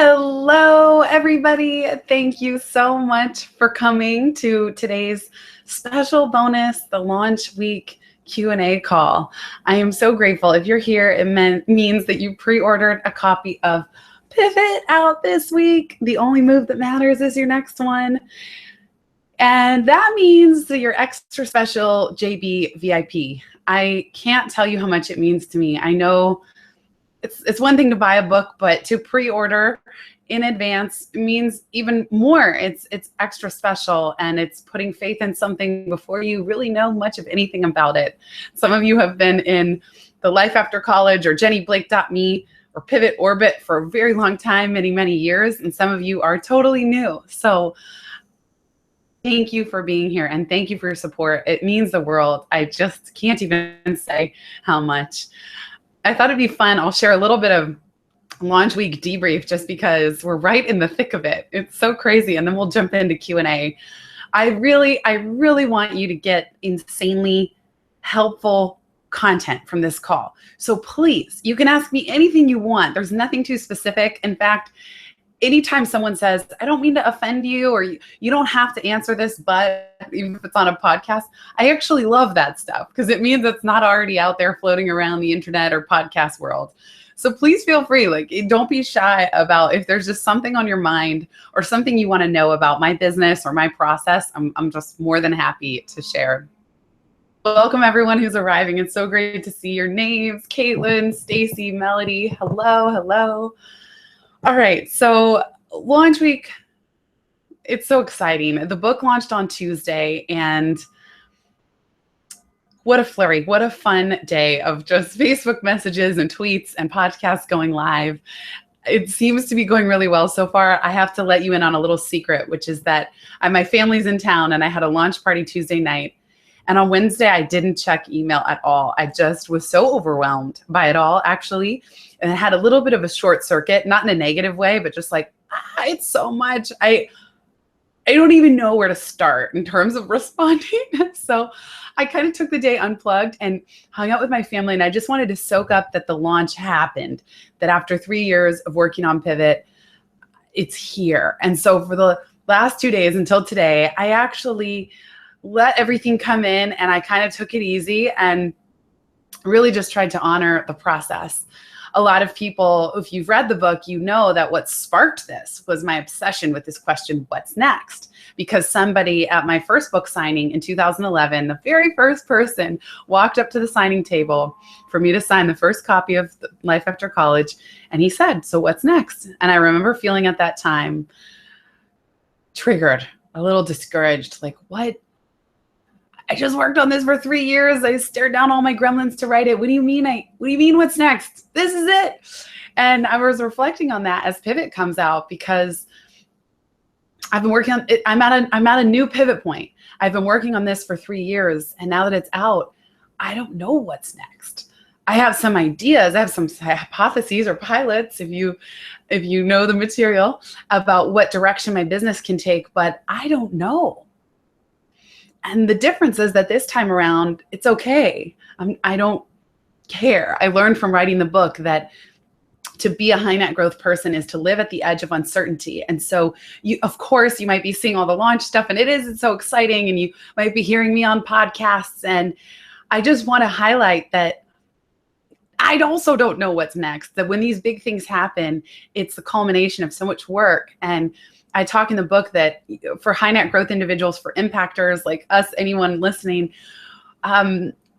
Hello, everybody. Thank you so much for coming to today's special bonus, the launch week Q&A call. I am so grateful. If you're here, it means that you pre-ordered a copy of Pivot out this week. The only move that matters is your next one. And that means that you're extra special JB VIP. I can't tell you how much it means to me. I know it's one thing to buy a book, but to pre-order in advance means even more. It's extra special, and it's putting faith in something before you really know much of anything about it. Some of you have been in the Life After College or JennyBlake.me or Pivot Orbit for a very long time, many, many years, and some of you are totally new. So thank you for being here, and thank you for your support. It means the world. I just can't even say how much. I thought it'd be fun. I'll share a little bit of launch week debrief just because we're right in the thick of it. It's so crazy. And then we'll jump into Q&A. I really want you to get insanely helpful content from this call. So please, you can ask me anything you want. There's nothing too specific. In fact, anytime someone says, I don't mean to offend you, or you don't have to answer this, but even if it's on a podcast, I actually love that stuff because it means it's not already out there floating around the internet or podcast world. So please feel free. Don't be shy about if there's just something on your mind or something you want to know about my business or my process. I'm just more than happy to share. Welcome everyone who's arriving. It's so great to see your names. Caitlin, Stacy, Melody. Hello. All right, so launch week, it's so exciting. The book launched on Tuesday, and what a flurry, what a fun day of just Facebook messages and tweets and podcasts going live. It seems to be going really well so far. I have to let you in on a little secret, which is that my family's in town, and I had a launch party Tuesday night. And on Wednesday, I didn't check email at all. I just was so overwhelmed by it all, actually. And I had a little bit of a short circuit, not in a negative way, but just it's so much. I don't even know where to start in terms of responding. So I kind of took the day unplugged and hung out with my family. And I just wanted to soak up that the launch happened, that after 3 years of working on Pivot, it's here. And so for the last 2 days until today, I actually let everything come in, and I kind of took it easy and really just tried to honor the process. A lot of people, if you've read the book, you know that what sparked this was my obsession with this question, what's next? Because somebody at my first book signing in 2011, the very first person walked up to the signing table for me to sign the first copy of Life After College, and he said, so what's next? And I remember feeling at that time triggered, a little discouraged, what? I just worked on this for 3 years. I stared down all my gremlins to write it. What do you mean what's next? This is it. And I was reflecting on that as Pivot comes out, because I've been working on it. I'm at a new pivot point. I've been working on this for 3 years, and now that it's out, I don't know what's next. I have some ideas. I have some hypotheses or pilots, if you know the material, about what direction my business can take, but I don't know. And the difference is that this time around, it's okay. I don't care. I learned from writing the book that to be a high net growth person is to live at the edge of uncertainty. And so of course, you might be seeing all the launch stuff, and it's so exciting, and you might be hearing me on podcasts. And I just want to highlight that I also don't know what's next, that when these big things happen, it's the culmination of so much work. And I talk in the book that for high net growth individuals, for impactors like us, anyone listening,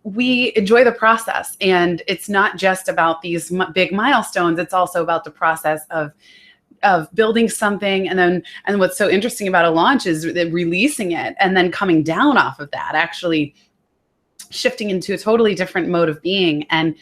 we enjoy the process. And it's not just about these big milestones. It's also about the process of building something. And what's so interesting about a launch is releasing it and then coming down off of that, actually shifting into a totally different mode of being. And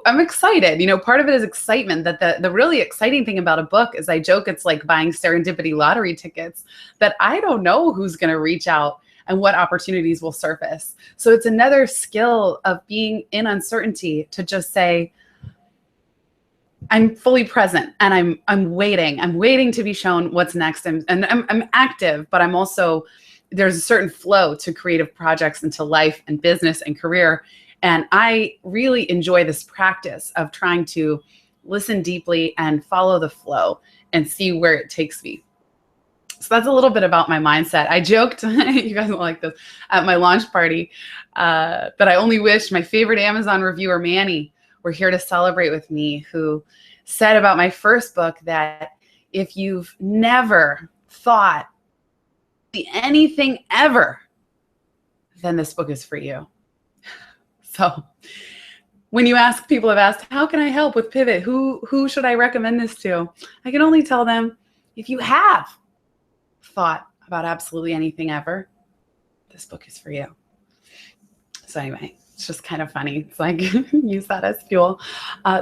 I'm excited. Part of it is excitement. That the really exciting thing about a book is, I joke, it's like buying serendipity lottery tickets, that I don't know who's going to reach out and what opportunities will surface. So it's another skill of being in uncertainty to just say, I'm fully present, and I'm waiting. I'm waiting to be shown what's next. And I'm active, but I'm also, there's a certain flow to creative projects and to life and business and career. And I really enjoy this practice of trying to listen deeply, and follow the flow and see where it takes me. So that's a little bit about my mindset. I joked, you guys don't like this, at my launch party that I only wish my favorite Amazon reviewer, Manny, were here to celebrate with me, who said about my first book that if you've never thought anything ever, then this book is for you. So when you ask, people have asked, how can I help with Pivot? Who should I recommend this to? I can only tell them, if you have thought about absolutely anything ever, this book is for you. So anyway, it's just kind of funny. It's like, use that as fuel.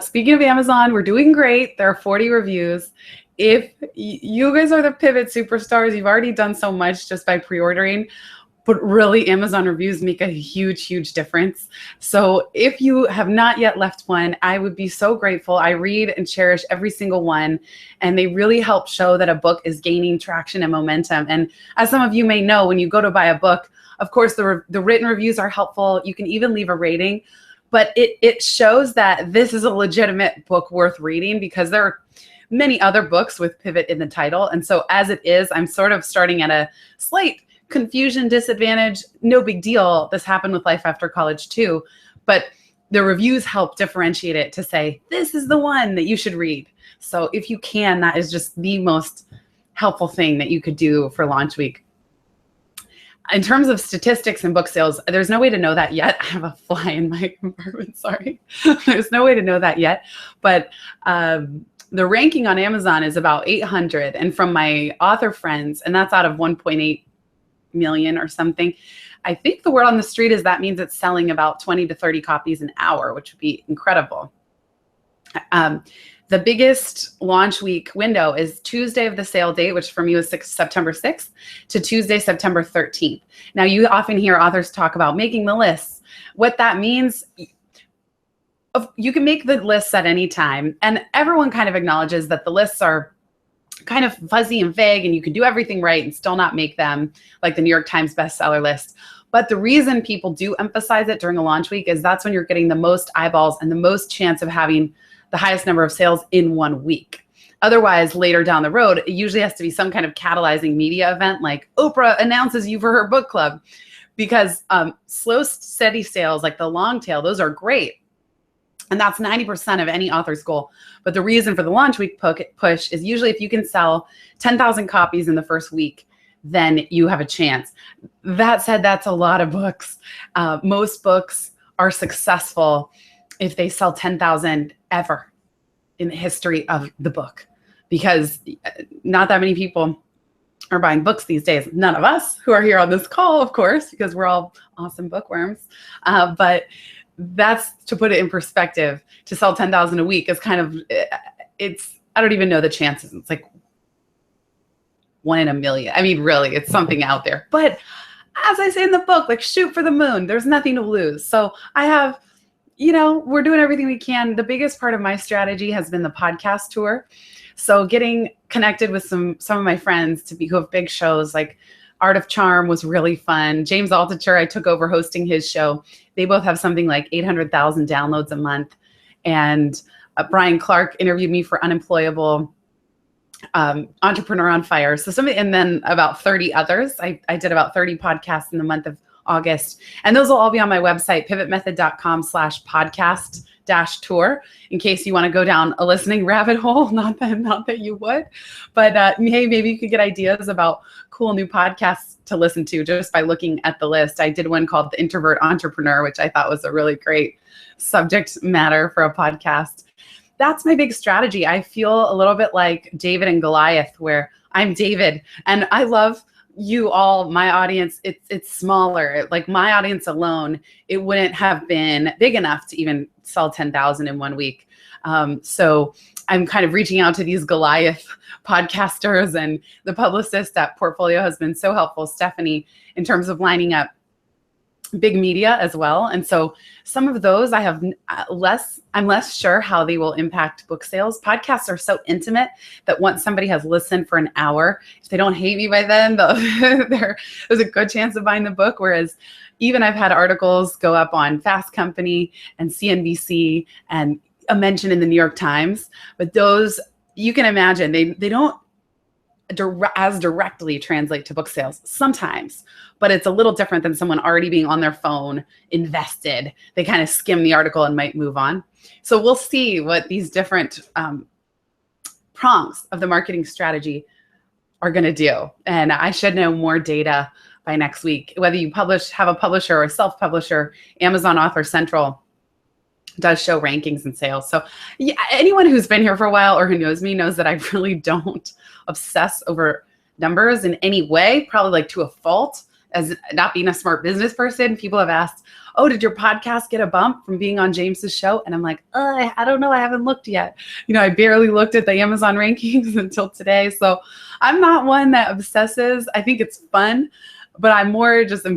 Speaking of Amazon, we're doing great. There are 40 reviews. If you guys are the Pivot superstars, you've already done so much just by pre-ordering, but really Amazon reviews make a huge, huge difference. So if you have not yet left one, I would be so grateful. I read and cherish every single one, and they really help show that a book is gaining traction and momentum. And as some of you may know, when you go to buy a book, of course, the written reviews are helpful. You can even leave a rating, but it shows that this is a legitimate book worth reading, because there are many other books with Pivot in the title. And so as it is, I'm sort of starting at a slight confusion, disadvantage. No big deal. This happened with Life After College too. But the reviews help differentiate it to say, this is the one that you should read. So if you can, that is just the most helpful thing that you could do for launch week. In terms of statistics and book sales, there's no way to know that yet. I have a fly in my compartment, sorry. There's no way to know that yet. But the ranking on Amazon is about 800. And from my author friends, and that's out of 1.8 million or something, I think the word on the street is that means it's selling about 20 to 30 copies an hour, which would be incredible. The biggest launch week window is Tuesday of the sale date, which for me was September 6th, to Tuesday, September 13th. Now, you often hear authors talk about making the lists. What that means, you can make the lists at any time, and everyone kind of acknowledges that the lists are kind of fuzzy and vague, and you can do everything right and still not make them like the New York Times bestseller list. But the reason people do emphasize it during a launch week is that's when you're getting the most eyeballs and the most chance of having the highest number of sales in 1 week. Otherwise, later down the road, it usually has to be some kind of catalyzing media event, like Oprah announces you for her book club, because slow, steady sales, like the long tail, those are great. And that's 90% of any author's goal. But the reason for the launch week push is usually if you can sell 10,000 copies in the first week, then you have a chance. That said, that's a lot of books. Most books are successful if they sell 10,000 ever in the history of the book, because not that many people are buying books these days. None of us who are here on this call, of course, because we're all awesome bookworms. But that's, to put it in perspective, to sell 10,000 a week is kind of, I don't even know the chances. It's like 1 in a million. I mean, really, it's something out there. But as I say in the book, like, shoot for the moon. There's nothing to lose. So I have, we're doing everything we can. The biggest part of my strategy has been the podcast tour. So getting connected with some of my friends who have big shows, like Art of Charm was really fun. James Altucher, I took over hosting his show. They both have something like 800,000 downloads a month. And Brian Clark interviewed me for Unemployable, Entrepreneur on Fire. And then about 30 others. I did about 30 podcasts in the month of August. And those will all be on my website, pivotmethod.com/podcast-tour, in case you want to go down a listening rabbit hole. Not that you would, but hey, maybe you could get ideas about cool new podcasts to listen to just by looking at the list. I did one called The Introvert Entrepreneur, which I thought was a really great subject matter for a podcast. That's my big strategy. I feel a little bit like David and Goliath, where I'm David and I love you all, my audience. It's smaller. Like my audience alone, it wouldn't have been big enough to even sell 10,000 in 1 week. So I'm kind of reaching out to these Goliath podcasters, and the publicist at Portfolio has been so helpful, Stephanie, in terms of lining up big media as well. And so some of those I'm less sure how they will impact book sales. Podcasts are so intimate that once somebody has listened for an hour, if they don't hate me by then, there's a good chance of buying the book. Whereas even I've had articles go up on Fast Company and CNBC and a mention in the New York Times, but those, you can imagine, they don't as directly translate to book sales sometimes, but it's a little different than someone already being on their phone invested. They kind of skim the article and might move on. So we'll see what these different prongs of the marketing strategy are going to do. And I should know more data by next week. Whether you have a publisher or a self-publisher, Amazon Author Central does show rankings and sales. So yeah, anyone who's been here for a while or who knows me knows that I really don't obsess over numbers in any way, probably like to a fault, as not being a smart business person. People have asked, oh, did your podcast get a bump from being on James's show? And I'm like, I don't know. I haven't looked yet. I barely looked at the Amazon rankings until today. So I'm not one that obsesses. I think it's fun, but I'm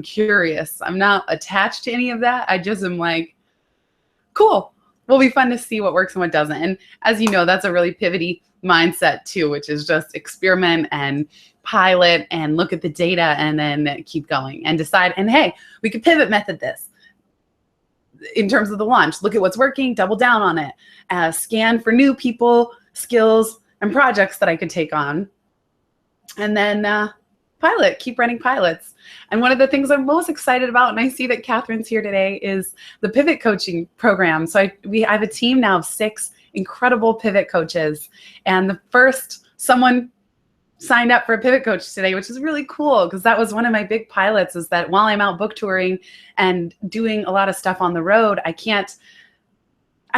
curious. I'm not attached to any of that. I just am like, cool. Will be fun to see what works and what doesn't. And as you know, that's a really pivoty mindset too, which is just experiment and pilot and look at the data and then keep going and decide. And hey, we could pivot method this in terms of the launch. Look at what's working, double down on it, scan for new people, skills, and projects that I could take on. And then pilot, keep running pilots. And one of the things I'm most excited about, and I see that Catherine's here today, is the pivot coaching program. So I have a team now of 6 incredible pivot coaches. And the first someone signed up for a pivot coach today, which is really cool because that was one of my big pilots, is that while I'm out book touring and doing a lot of stuff on the road, I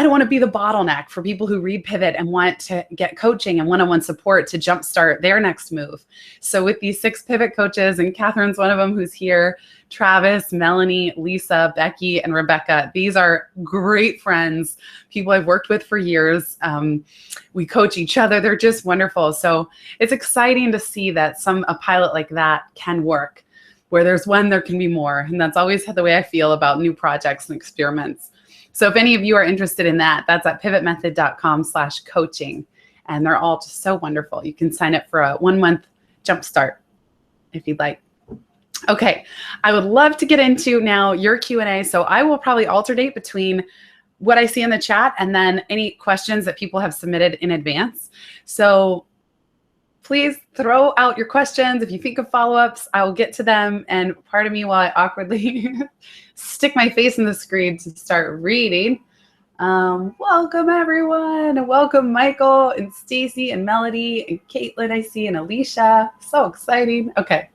don't want to be the bottleneck for people who read Pivot and want to get coaching and one-on-one support to jumpstart their next move. So with these 6 pivot coaches, and Catherine's one of them who's here, Travis, Melanie, Lisa, Becky, and Rebecca, these are great friends, people I've worked with for years. We coach each other. They're just wonderful. So it's exciting to see that a pilot like that can work. Where there's one, there can be more. And that's always the way I feel about new projects and experiments. So if any of you are interested in that, that's at pivotmethod.com/coaching. And they're all just so wonderful. You can sign up for a 1-month jumpstart if you'd like. Okay, I would love to get into now your Q&A. So I will probably alternate between what I see in the chat and then any questions that people have submitted in advance. So please throw out your questions. If you think of follow-ups, I will get to them. And pardon me while I awkwardly stick my face in the screen to start reading. Welcome, everyone. Welcome, Michael and Stacy and Melody and Caitlin, I see, and Alicia. So exciting. Okay.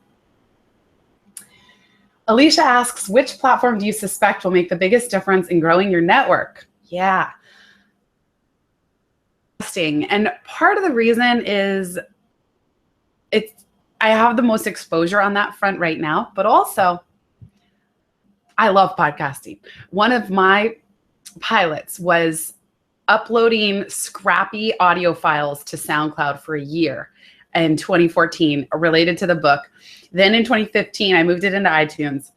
Alicia asks, which platform do you suspect will make the biggest difference in growing your network? Yeah. And part of the reason is I have the most exposure on that front right now, but also I love podcasting. One of my pilots was uploading scrappy audio files to SoundCloud for a year in 2014 related to the book. Then in 2015, I moved it into iTunes.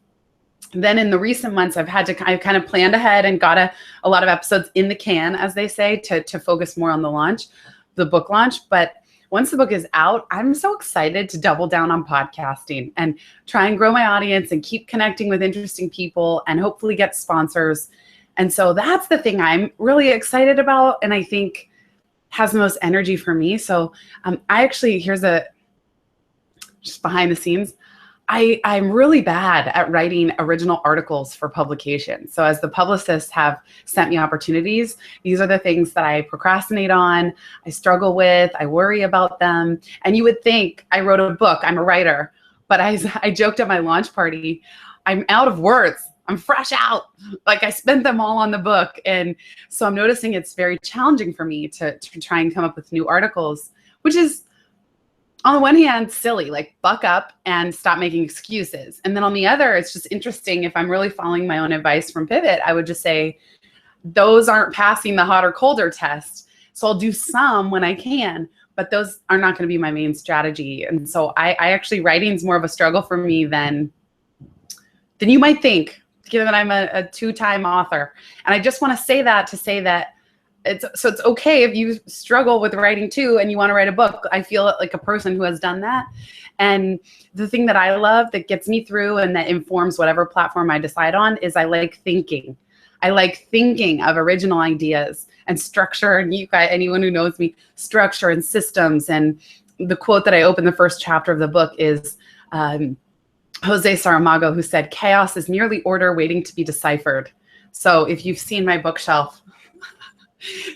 Then in the recent months, I've kind of planned ahead and got a lot of episodes in the can, as they say, to focus more on the book launch. But once the book is out, I'm so excited to double down on podcasting and try and grow my audience and keep connecting with interesting people and hopefully get sponsors. And so that's the thing I'm really excited about, and I think has the most energy for me. So just behind the scenes, I'm really bad at writing original articles for publication. So as the publicists have sent me opportunities, these are the things that I procrastinate on, I struggle with, I worry about them. And you would think I wrote a book, I'm a writer, but I joked at my launch party, I'm out of words. I'm fresh out. Like I spent them all on the book. And so I'm noticing it's very challenging for me to try and come up with new articles, which is on the one hand, silly, like buck up and stop making excuses. And then on the other, it's just interesting. If I'm really following my own advice from Pivot, I would just say, those aren't passing the hot or colder test. So I'll do some when I can, but those are not going to be my main strategy. And so I actually, writing's more of a struggle for me than you might think, given that I'm a 2-time author. And I just want to say that it's okay if you struggle with writing too and you want to write a book. I feel like a person who has done that. And the thing that I love that gets me through and that informs whatever platform I decide on is I like thinking. I like thinking of original ideas and structure. And you guys, anyone who knows me, structure and systems. And the quote that I open the first chapter of the book is Jose Saramago, who said, "Chaos is merely order waiting to be deciphered." So if you've seen my bookshelf,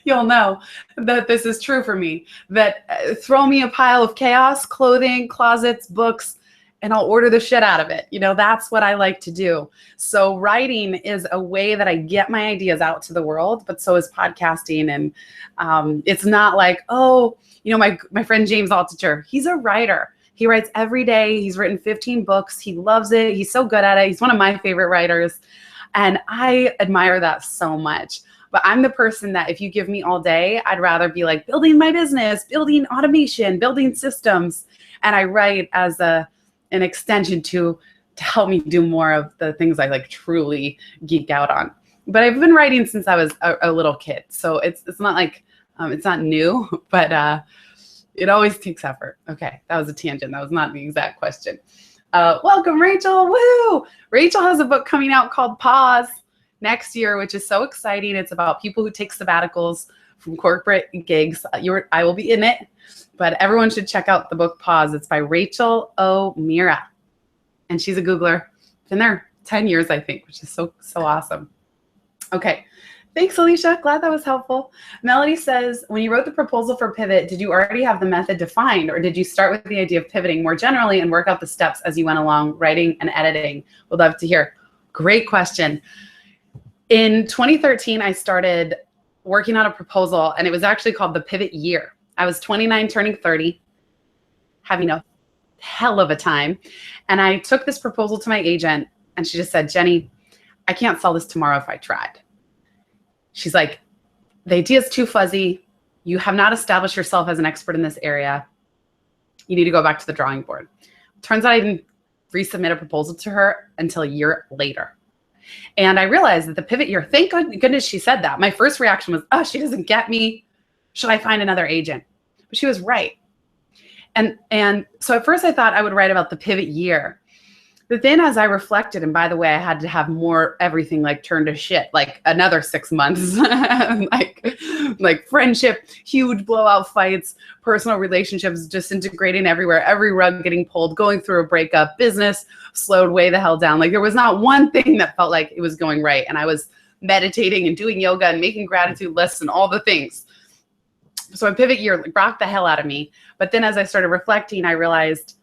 you'll know that this is true for me, that throw me a pile of chaos, clothing, closets, books, and I'll order the shit out of it. You know, that's what I like to do. So writing is a way that I get my ideas out to the world, but so is podcasting. And it's not like, oh, you know, my friend James Altucher, he's a writer. He writes every day. He's written 15 books. He loves it. He's so good at it. He's one of my favorite writers. And I admire that so much. But I'm the person that if you give me all day, I'd rather be like building my business, building automation, building systems. And I write as an extension to help me do more of the things I like truly geek out on. But I've been writing since I was a little kid. So it's not like, it's not new, but it always takes effort. Okay, that was a tangent. That was not the exact question. Welcome, Rachel. Woo! Rachel has a book coming out called Pause next year, which is so exciting. It's about people who take sabbaticals from corporate gigs. I will be in it, but everyone should check out the book Pause. It's by Rachel O'Meara, and she's a Googler. Been there 10 years, I think, which is so awesome. Okay. Thanks, Alicia. Glad that was helpful. Melody says, when you wrote the proposal for Pivot, did you already have the method defined, or did you start with the idea of pivoting more generally and work out the steps as you went along writing and editing? Would love to hear. Great question. In 2013, I started working on a proposal, and it was actually called the Pivot Year. I was 29, turning 30, having a hell of a time. And I took this proposal to my agent, and she just said, Jenny, I can't sell this tomorrow if I tried. She's like, the idea is too fuzzy. You have not established yourself as an expert in this area. You need to go back to the drawing board. Turns out I didn't resubmit a proposal to her until a year later. And I realized that the Pivot Year, thank goodness she said that. My first reaction was, oh, she doesn't get me. Should I find another agent? But she was right. And so at first I thought I would write about the Pivot Year. But then as I reflected, and by the way, I had to have more everything like turned to shit, like another 6 months, like friendship, huge blowout fights, personal relationships disintegrating everywhere, every rug getting pulled, going through a breakup, business slowed way the hell down. Like there was not one thing that felt like it was going right. And I was meditating and doing yoga and making gratitude lists and all the things. So a Pivot Year rocked the hell out of me. But then as I started reflecting, I realized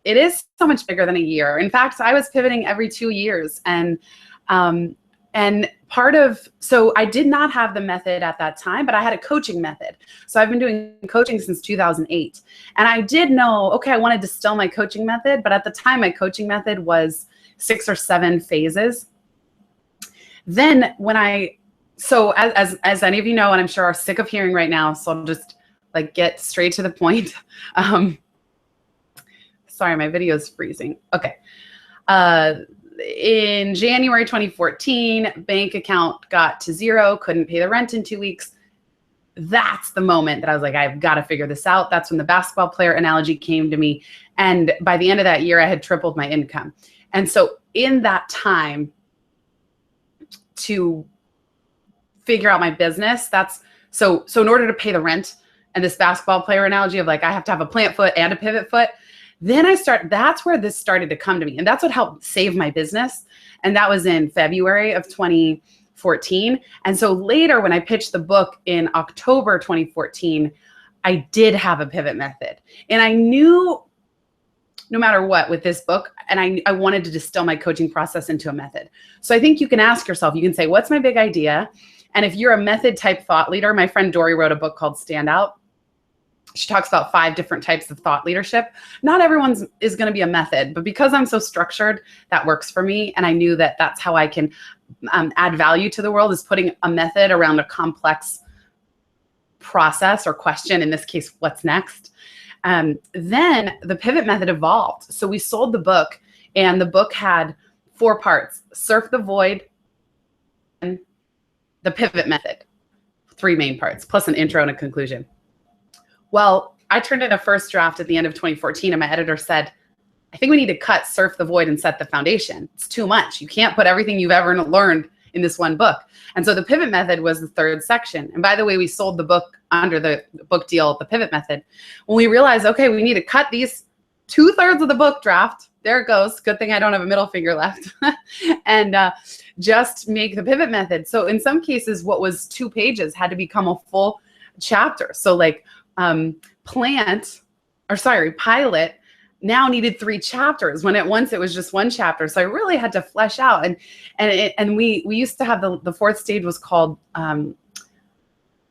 it is so much bigger than a year. In fact, I was pivoting every 2 years. And so I did not have the method at that time, but I had a coaching method. So I've been doing coaching since 2008. And I did know, okay, I want to distill my coaching method, but at the time my coaching method was 6 or 7 phases. Then so as any of you know, and I'm sure are sick of hearing right now, so I'll just like get straight to the point. Sorry, my video is freezing. Okay. In January 2014, bank account got to 0, couldn't pay the rent in 2 weeks. That's the moment that I was like, I've got to figure this out. That's when the basketball player analogy came to me. And by the end of that year, I had tripled my income. And so in that time to figure out my business, so in order to pay the rent and this basketball player analogy of like, I have to have a plant foot and a pivot foot. Then that's where this started to come to me. And that's what helped save my business. And that was in February of 2014. And so later when I pitched the book in October 2014, I did have a pivot method. And I knew no matter what with this book, and I wanted to distill my coaching process into a method. So I think you can ask yourself, you can say, what's my big idea? And if you're a method type thought leader, my friend Dory wrote a book called Stand Out. She talks about 5 different types of thought leadership. Not everyone's is going to be a method, but because I'm so structured, that works for me. And I knew that that's how I can add value to the world, is putting a method around a complex process or question, in this case, what's next. Then the pivot method evolved. So we sold the book, and the book had 4 parts: Surf the Void, and the pivot method, 3 main parts, plus an intro and a conclusion. Well, I turned in a first draft at the end of 2014, and my editor said, I think we need to cut Surf the Void and set the foundation. It's too much. You can't put everything you've ever learned in this one book. And so the pivot method was the third section. And by the way, we sold the book under the book deal, the pivot method. When we realized, okay, we need to cut these 2/3 of the book draft. There it goes. Good thing I don't have a middle finger left. And just make the pivot method. So in some cases, what was 2 pages had to become a full chapter. So like pilot now needed 3 chapters when at once it was just 1 chapter. So I really had to flesh out. And we used to have the 4th stage was called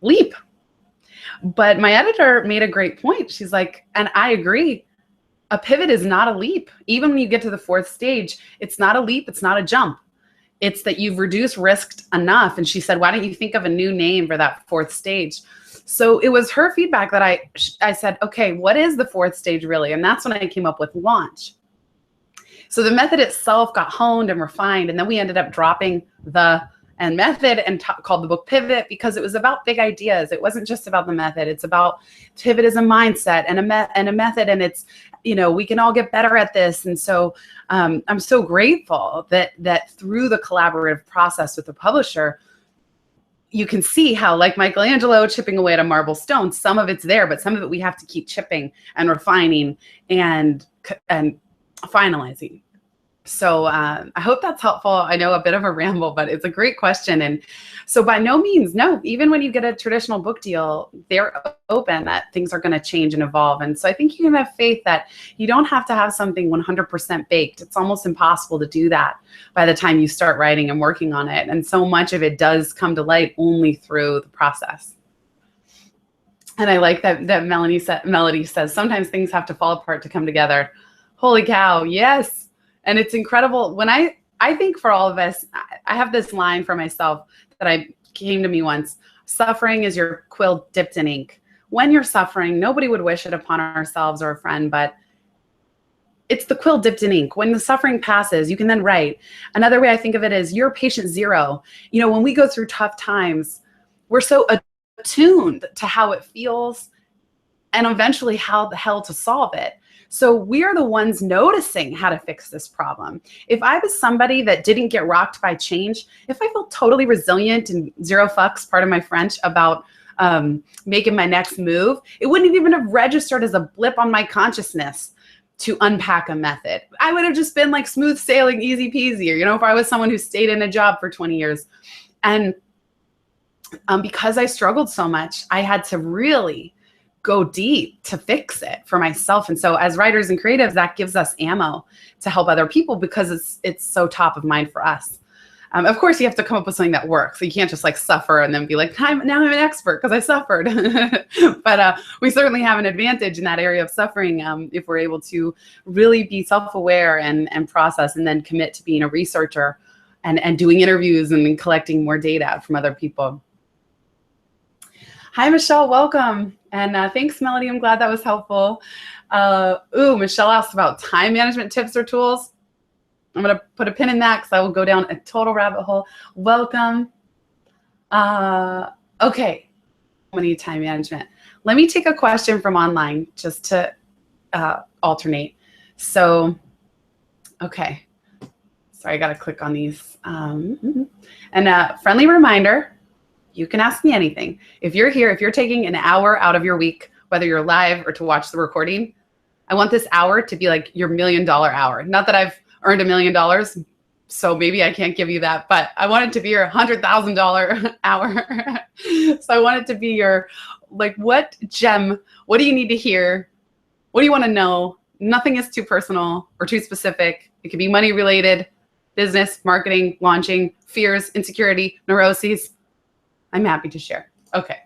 leap. But my editor made a great point. She's like, and I agree, a pivot is not a leap. Even when you get to the 4th stage, it's not a leap, it's not a jump. It's that you've reduced risk enough. And she said, why don't you think of a new name for that 4th stage? So it was her feedback that I said, okay, what is the 4th stage really? And that's when I came up with launch. So the method itself got honed and refined. And then we ended up dropping the method and called the book Pivot, because it was about big ideas. It wasn't just about the method. It's about pivot as a mindset and a method. And it's, we can all get better at this. And so I'm so grateful that through the collaborative process with the publisher, you can see how, like Michelangelo chipping away at a marble stone, some of it's there, but some of it we have to keep chipping and refining and finalizing. So I hope that's helpful. I know a bit of a ramble, but it's a great question. And so by no means, no, even when you get a traditional book deal, they're open that things are going to change and evolve. And so I think you can have faith that you don't have to have something 100% baked. It's almost impossible to do that by the time you start writing and working on it. And so much of it does come to light only through the process. And I like that Melody says, sometimes things have to fall apart to come together. Holy cow, yes. And it's incredible. When I think for all of us, I have this line for myself that came to me once. Suffering is your quill dipped in ink. When you're suffering, nobody would wish it upon ourselves or a friend, but it's the quill dipped in ink. When the suffering passes, you can then write. Another way I think of it is you're patient zero. When we go through tough times, we're so attuned to how it feels and eventually how the hell to solve it. So we are the ones noticing how to fix this problem. If I was somebody that didn't get rocked by change, if I felt totally resilient and zero fucks, pardon my French, about making my next move, it wouldn't even have registered as a blip on my consciousness to unpack a method. I would have just been like smooth sailing, easy peasy, or, if I was someone who stayed in a job for 20 years. And because I struggled so much, I had to really go deep to fix it for myself. And so as writers and creatives, that gives us ammo to help other people because it's so top of mind for us. Of course, you have to come up with something that works. So you can't just like suffer and then be like, now I'm an expert because I suffered. But we certainly have an advantage in that area of suffering if we're able to really be self-aware and process and then commit to being a researcher and doing interviews and collecting more data from other people. Hi, Michelle, welcome. And thanks, Melody. I'm glad that was helpful. Michelle asked about time management tips or tools. I'm going to put a pin in that because I will go down a total rabbit hole. Welcome. Okay. We need time management. Let me take a question from online just to alternate. So, okay. Sorry, I got to click on these. And a friendly reminder, you can ask me anything. If you're here, if you're taking an hour out of your week, whether you're live or to watch the recording, I want this hour to be like your $1 million hour. Not that I've earned $1 million, so maybe I can't give you that, but I want it to be your $100,000 hour. So I want it to be your, like, what gem, what do you need to hear? What do you want to know? Nothing is too personal or too specific. It could be money related, business, marketing, launching, fears, insecurity, neuroses. I'm happy to share. Okay.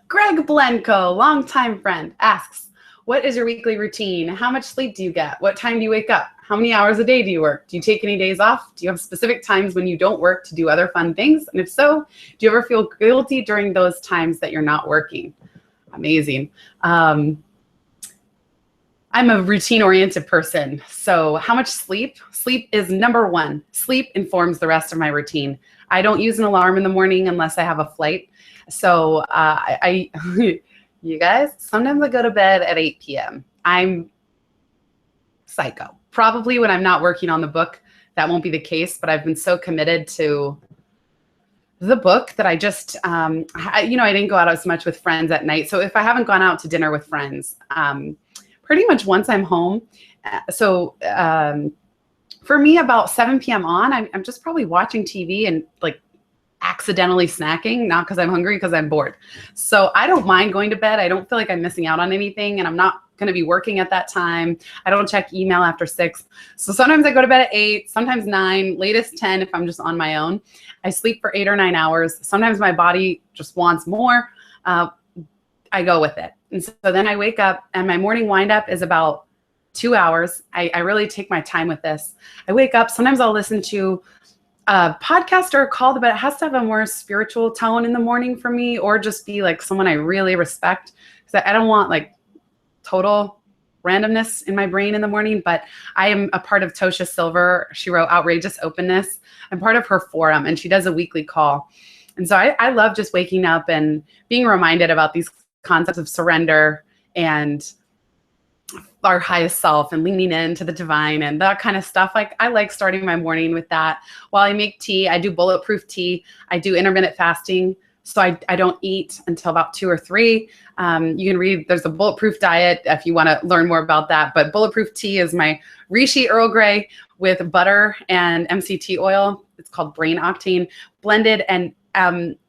Greg Blenko, longtime friend, asks, what is your weekly routine? How much sleep do you get? What time do you wake up? How many hours a day do you work? Do you take any days off? Do you have specific times when you don't work to do other fun things? And if so, do you ever feel guilty during those times that you're not working? Amazing. I'm a routine-oriented person. So how much sleep? Sleep is number one. Sleep informs the rest of my routine. I don't use an alarm in the morning unless I have a flight. So you guys, sometimes I go to bed at 8 p.m. I'm psycho. Probably when I'm not working on the book, that won't be the case, but I've been so committed to the book that I just, I didn't go out as much with friends at night. So if I haven't gone out to dinner with friends, pretty much once I'm home. For me, about 7 p.m. on, I'm just probably watching TV and like accidentally snacking, not because I'm hungry, because I'm bored. So I don't mind going to bed. I don't feel like I'm missing out on anything, and I'm not going to be working at that time. I don't check email after 6. So sometimes I go to bed at 8, sometimes 9, latest 10 if I'm just on my own. I sleep for 8 or 9 hours. Sometimes my body just wants more. I go with it. And so then I wake up, and my morning wind up is about 2 hours. I really take my time with this. I wake up. Sometimes I'll listen to a podcast or a call, but it has to have a more spiritual tone in the morning for me, or just be like someone I really respect. Because I don't want like total randomness in my brain in the morning. But I am a part of Tosha Silver. She wrote Outrageous Openness. I'm part of her forum, and she does a weekly call. And so I love just waking up and being reminded about these concepts of surrender and our highest self and leaning into the divine and that kind of stuff. Like, I like starting my morning with that. While I make tea, I do bulletproof tea. I do intermittent fasting. So I don't eat until about 2 or 3. You can read, there's a bulletproof diet if you want to learn more about that. But bulletproof tea is my Rishi Earl Grey with butter and MCT oil. It's called Brain Octane blended. And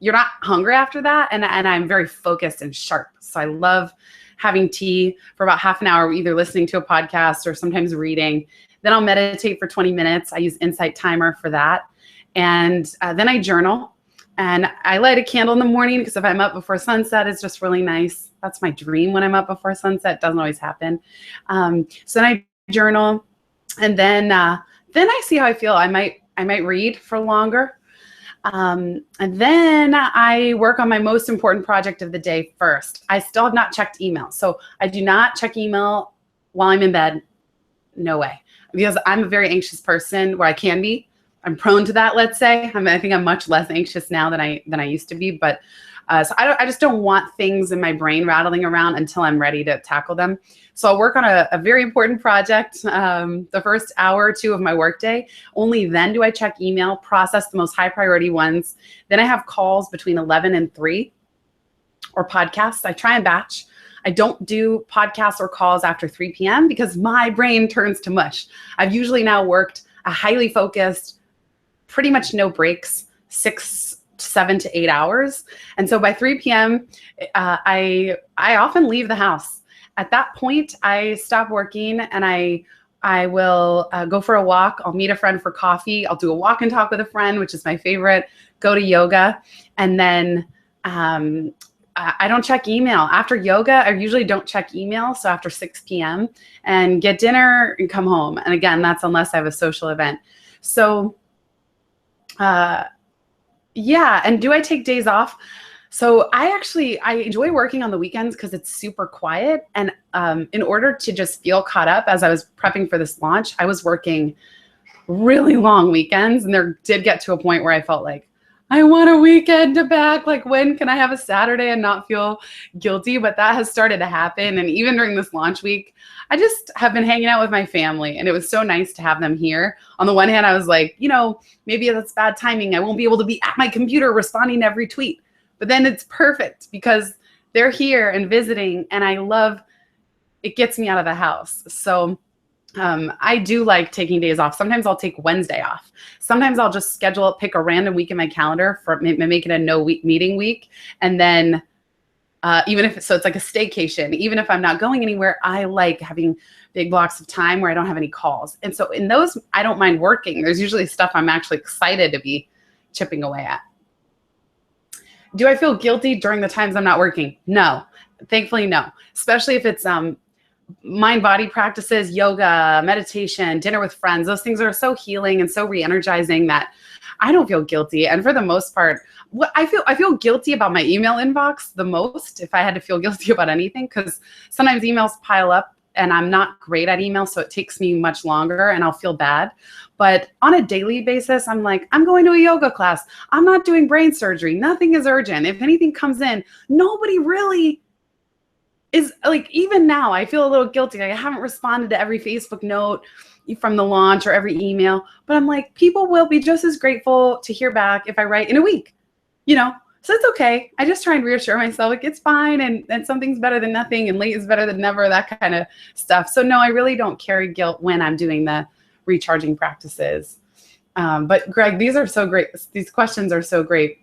you're not hungry after that. And I'm very focused and sharp. So I love having tea for about half an hour, either listening to a podcast or sometimes reading. Then I'll meditate for 20 minutes. I use Insight Timer for that. And then I journal. And I light a candle in the morning, because if I'm up before sunset, it's just really nice. That's my dream when I'm up before sunset. It doesn't always happen. So then I journal. And then I see how I feel. I might read for longer. And then I work on my most important project of the day first. I still have not checked email. So I do not check email while I'm in bed. No way. Because I'm a very anxious person, where I can be. I'm prone to that, let's say. I think I'm much less anxious now than I used to be. But so I just don't want things in my brain rattling around until I'm ready to tackle them. So I'll work on a very important project the first hour or 2 of my workday. Only then do I check email, process the most high priority ones. Then I have calls between 11 and 3, or podcasts. I try and batch. I don't do podcasts or calls after 3 p.m. because my brain turns to mush. I've usually now worked a highly focused, pretty much no breaks, 7 to 8 hours. And so by 3 p.m., I often leave the house. At that point, I stop working, and I will go for a walk. I'll meet a friend for coffee. I'll do a walk and talk with a friend, which is my favorite, go to yoga. And then I don't check email. After yoga, I usually don't check email. So after 6 p.m. and get dinner and come home. And again, that's unless I have a social event. So yeah. And do I take days off? So I enjoy working on the weekends because it's super quiet. And in order to just feel caught up, as I was prepping for this launch, I was working really long weekends. And there did get to a point where I felt like, I want a weekend back. Like, when can I have a Saturday and not feel guilty? But that has started to happen. And even during this launch week, I just have been hanging out with my family, and it was so nice to have them here. On the one hand, I was like, maybe that's bad timing. I won't be able to be at my computer responding to every tweet. But then it's perfect because they're here and visiting, and I love, it gets me out of the house. So I do like taking days off. Sometimes I'll take Wednesday off. Sometimes I'll just pick a random week in my calendar for make it a no week meeting week. And then it's like a staycation. Even if I'm not going anywhere, I like having big blocks of time where I don't have any calls. And so in those, I don't mind working. There's usually stuff I'm actually excited to be chipping away at. Do I feel guilty during the times I'm not working? No, thankfully, no. Especially if it's mind-body practices, yoga, meditation, dinner with friends. Those things are so healing and so re-energizing that I don't feel guilty. And for the most part, I feel guilty about my email inbox the most, if I had to feel guilty about anything, because sometimes emails pile up and I'm not great at email, so it takes me much longer and I'll feel bad. But on a daily basis, I'm like, I'm going to a yoga class. I'm not doing brain surgery. Nothing is urgent. If anything comes in, nobody really is like, even now, I feel a little guilty. Like, I haven't responded to every Facebook note. from the launch or every email, but I'm like, people will be just as grateful to hear back if I write in a week, you know? So it's okay. I just try and reassure myself, like, it's fine. And something's better than nothing, and late is better than never, that kind of stuff. So no, I really don't carry guilt when I'm doing the recharging practices. But Greg, these are so great. These questions are so great.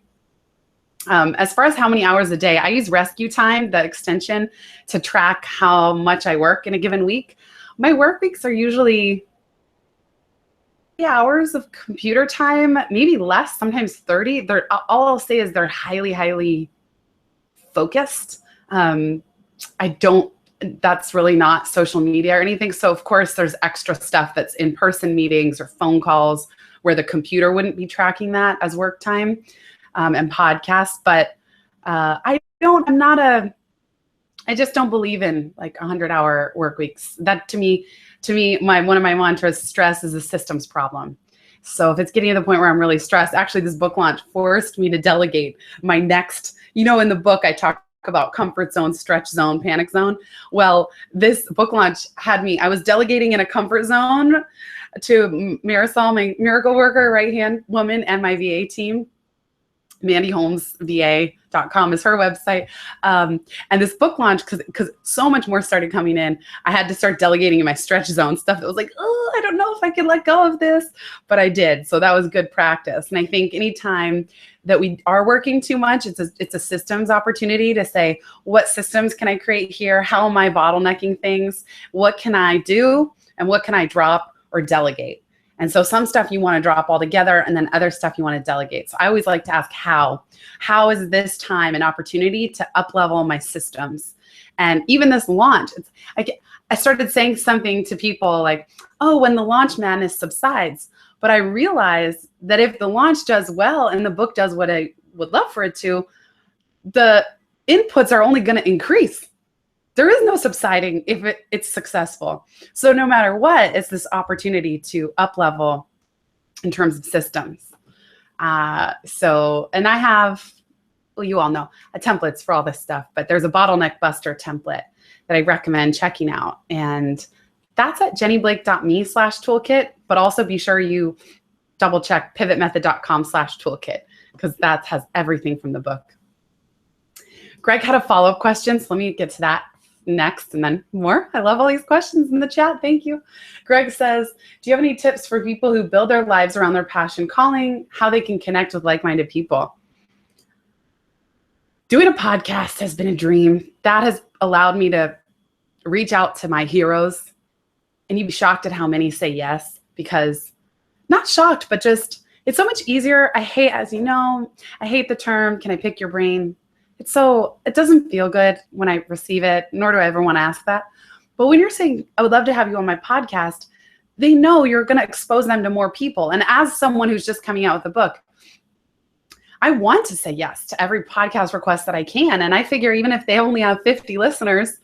As far as how many hours a day, I use Rescue Time, the extension, to track how much I work in a given week. My work weeks are usually hours of computer time, maybe less, sometimes 30. All I'll say is they're highly, highly focused. That's really not social media or anything. So of course there's extra stuff that's in-person meetings or phone calls where the computer wouldn't be tracking that as work time, and podcasts. But I just don't believe in like 100-hour work weeks. That to me, one of my mantras, stress is a systems problem. So if it's getting to the point where I'm really stressed, actually this book launch forced me to delegate my next, in the book I talk about comfort zone, stretch zone, panic zone. Well, this book launch I was delegating in a comfort zone to Marisol, my miracle worker, right-hand woman, and my VA team. MandyHolmesVA.com is her website. And this book launch, because so much more started coming in, I had to start delegating in my stretch zone stuff that was like, oh, I don't know if I can let go of this, but I did. So that was good practice. And I think anytime that we are working too much, it's a systems opportunity to say, what systems can I create here? How am I bottlenecking things? What can I do? And what can I drop or delegate? And so some stuff you want to drop altogether, and then other stuff you want to delegate. So I always like to ask how. How is this time an opportunity to up-level my systems? And even this launch, I started saying something to people like, oh, when the launch madness subsides. But I realized that if the launch does well and the book does what I would love for it to, the inputs are only going to increase. There is no subsiding if it's successful. So no matter what, it's this opportunity to up-level in terms of systems. And I have, well, you all know, templates for all this stuff, but there's a bottleneck buster template that I recommend checking out. And that's at jennyblake.me/toolkit, but also be sure you double check pivotmethod.com/toolkit, because that has everything from the book. Greg had a follow-up question, so let me get to that next and then more. I love all these questions in the chat. Thank you. Greg says, do you have any tips for people who build their lives around their passion calling, how they can connect with like-minded people? Doing a podcast has been a dream. That has allowed me to reach out to my heroes, and you'd be shocked at how many say yes, because not shocked, but just, it's so much easier. As you know, I hate the term, can I pick your brain? It doesn't feel good when I receive it, nor do I ever want to ask that. But when you're saying, I would love to have you on my podcast, they know you're going to expose them to more people. And as someone who's just coming out with a book, I want to say yes to every podcast request that I can. And I figure even if they only have 50 listeners,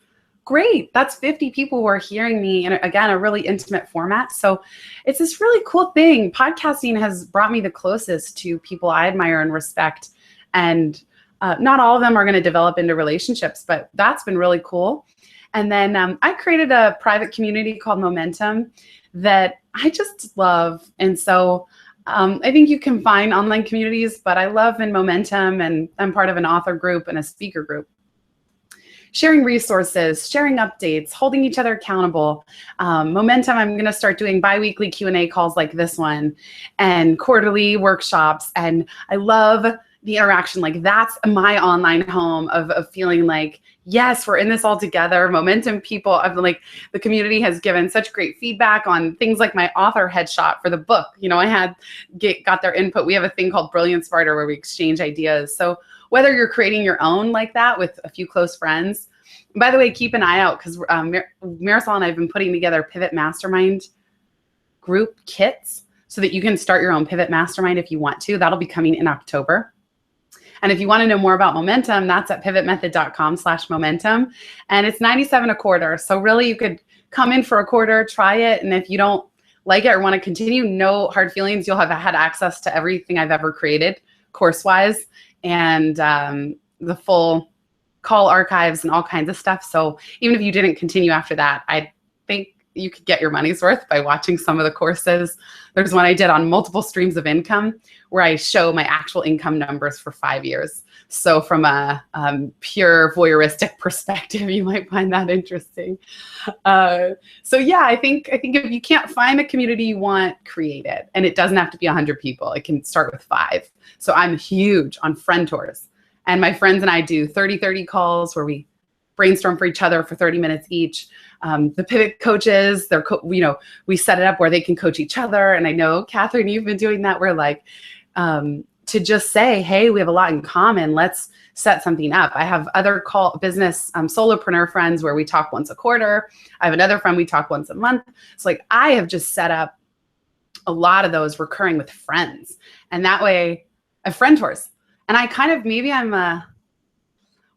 great. That's 50 people who are hearing me in, again, a really intimate format. So it's this really cool thing. Podcasting has brought me the closest to people I admire and respect. And not all of them are going to develop into relationships, but that's been really cool. And then I created a private community called Momentum that I just love. And so I think you can find online communities, but I love in Momentum, and I'm part of an author group and a speaker group. Sharing resources, sharing updates, holding each other accountable. Momentum, I'm going to start doing bi-weekly Q&A calls like this one, and quarterly workshops. And I love the interaction. Like, that's my online home of feeling like, yes, we're in this all together. Momentum people, I've been like, the community has given such great feedback on things like my author headshot for the book. I got their input. We have a thing called Brilliance Barter where we exchange ideas. So whether you're creating your own like that with a few close friends, and by the way, keep an eye out, because Marisol and I have been putting together Pivot Mastermind group kits so that you can start your own Pivot Mastermind if you want to. That'll be coming in October. And if you want to know more about Momentum, that's at pivotmethod.com/momentum. And it's $97 a quarter. So really you could come in for a quarter, try it. And if you don't like it or want to continue, no hard feelings. You'll have had access to everything I've ever created course-wise, and the full call archives and all kinds of stuff. So even if you didn't continue after that, I think you could get your money's worth by watching some of the courses. There's one I did on multiple streams of income where I show my actual income numbers for 5 years. So from a pure voyeuristic perspective, you might find that interesting. So yeah, I think if you can't find a community you want, create it. And it doesn't have to be 100 people. It can start with 5. So I'm huge on friend tours. And my friends and I do 30-30 calls where we brainstorm for each other for 30 minutes each. The pivot coaches, we set it up where they can coach each other. And I know, Catherine, you've been doing that where like, to just say, hey, we have a lot in common. Let's set something up. I have other business solopreneur friends where we talk once a quarter. I have another friend we talk once a month. So like I have just set up a lot of those recurring with friends. And that way I have friend tours. And I kind of, maybe I'm a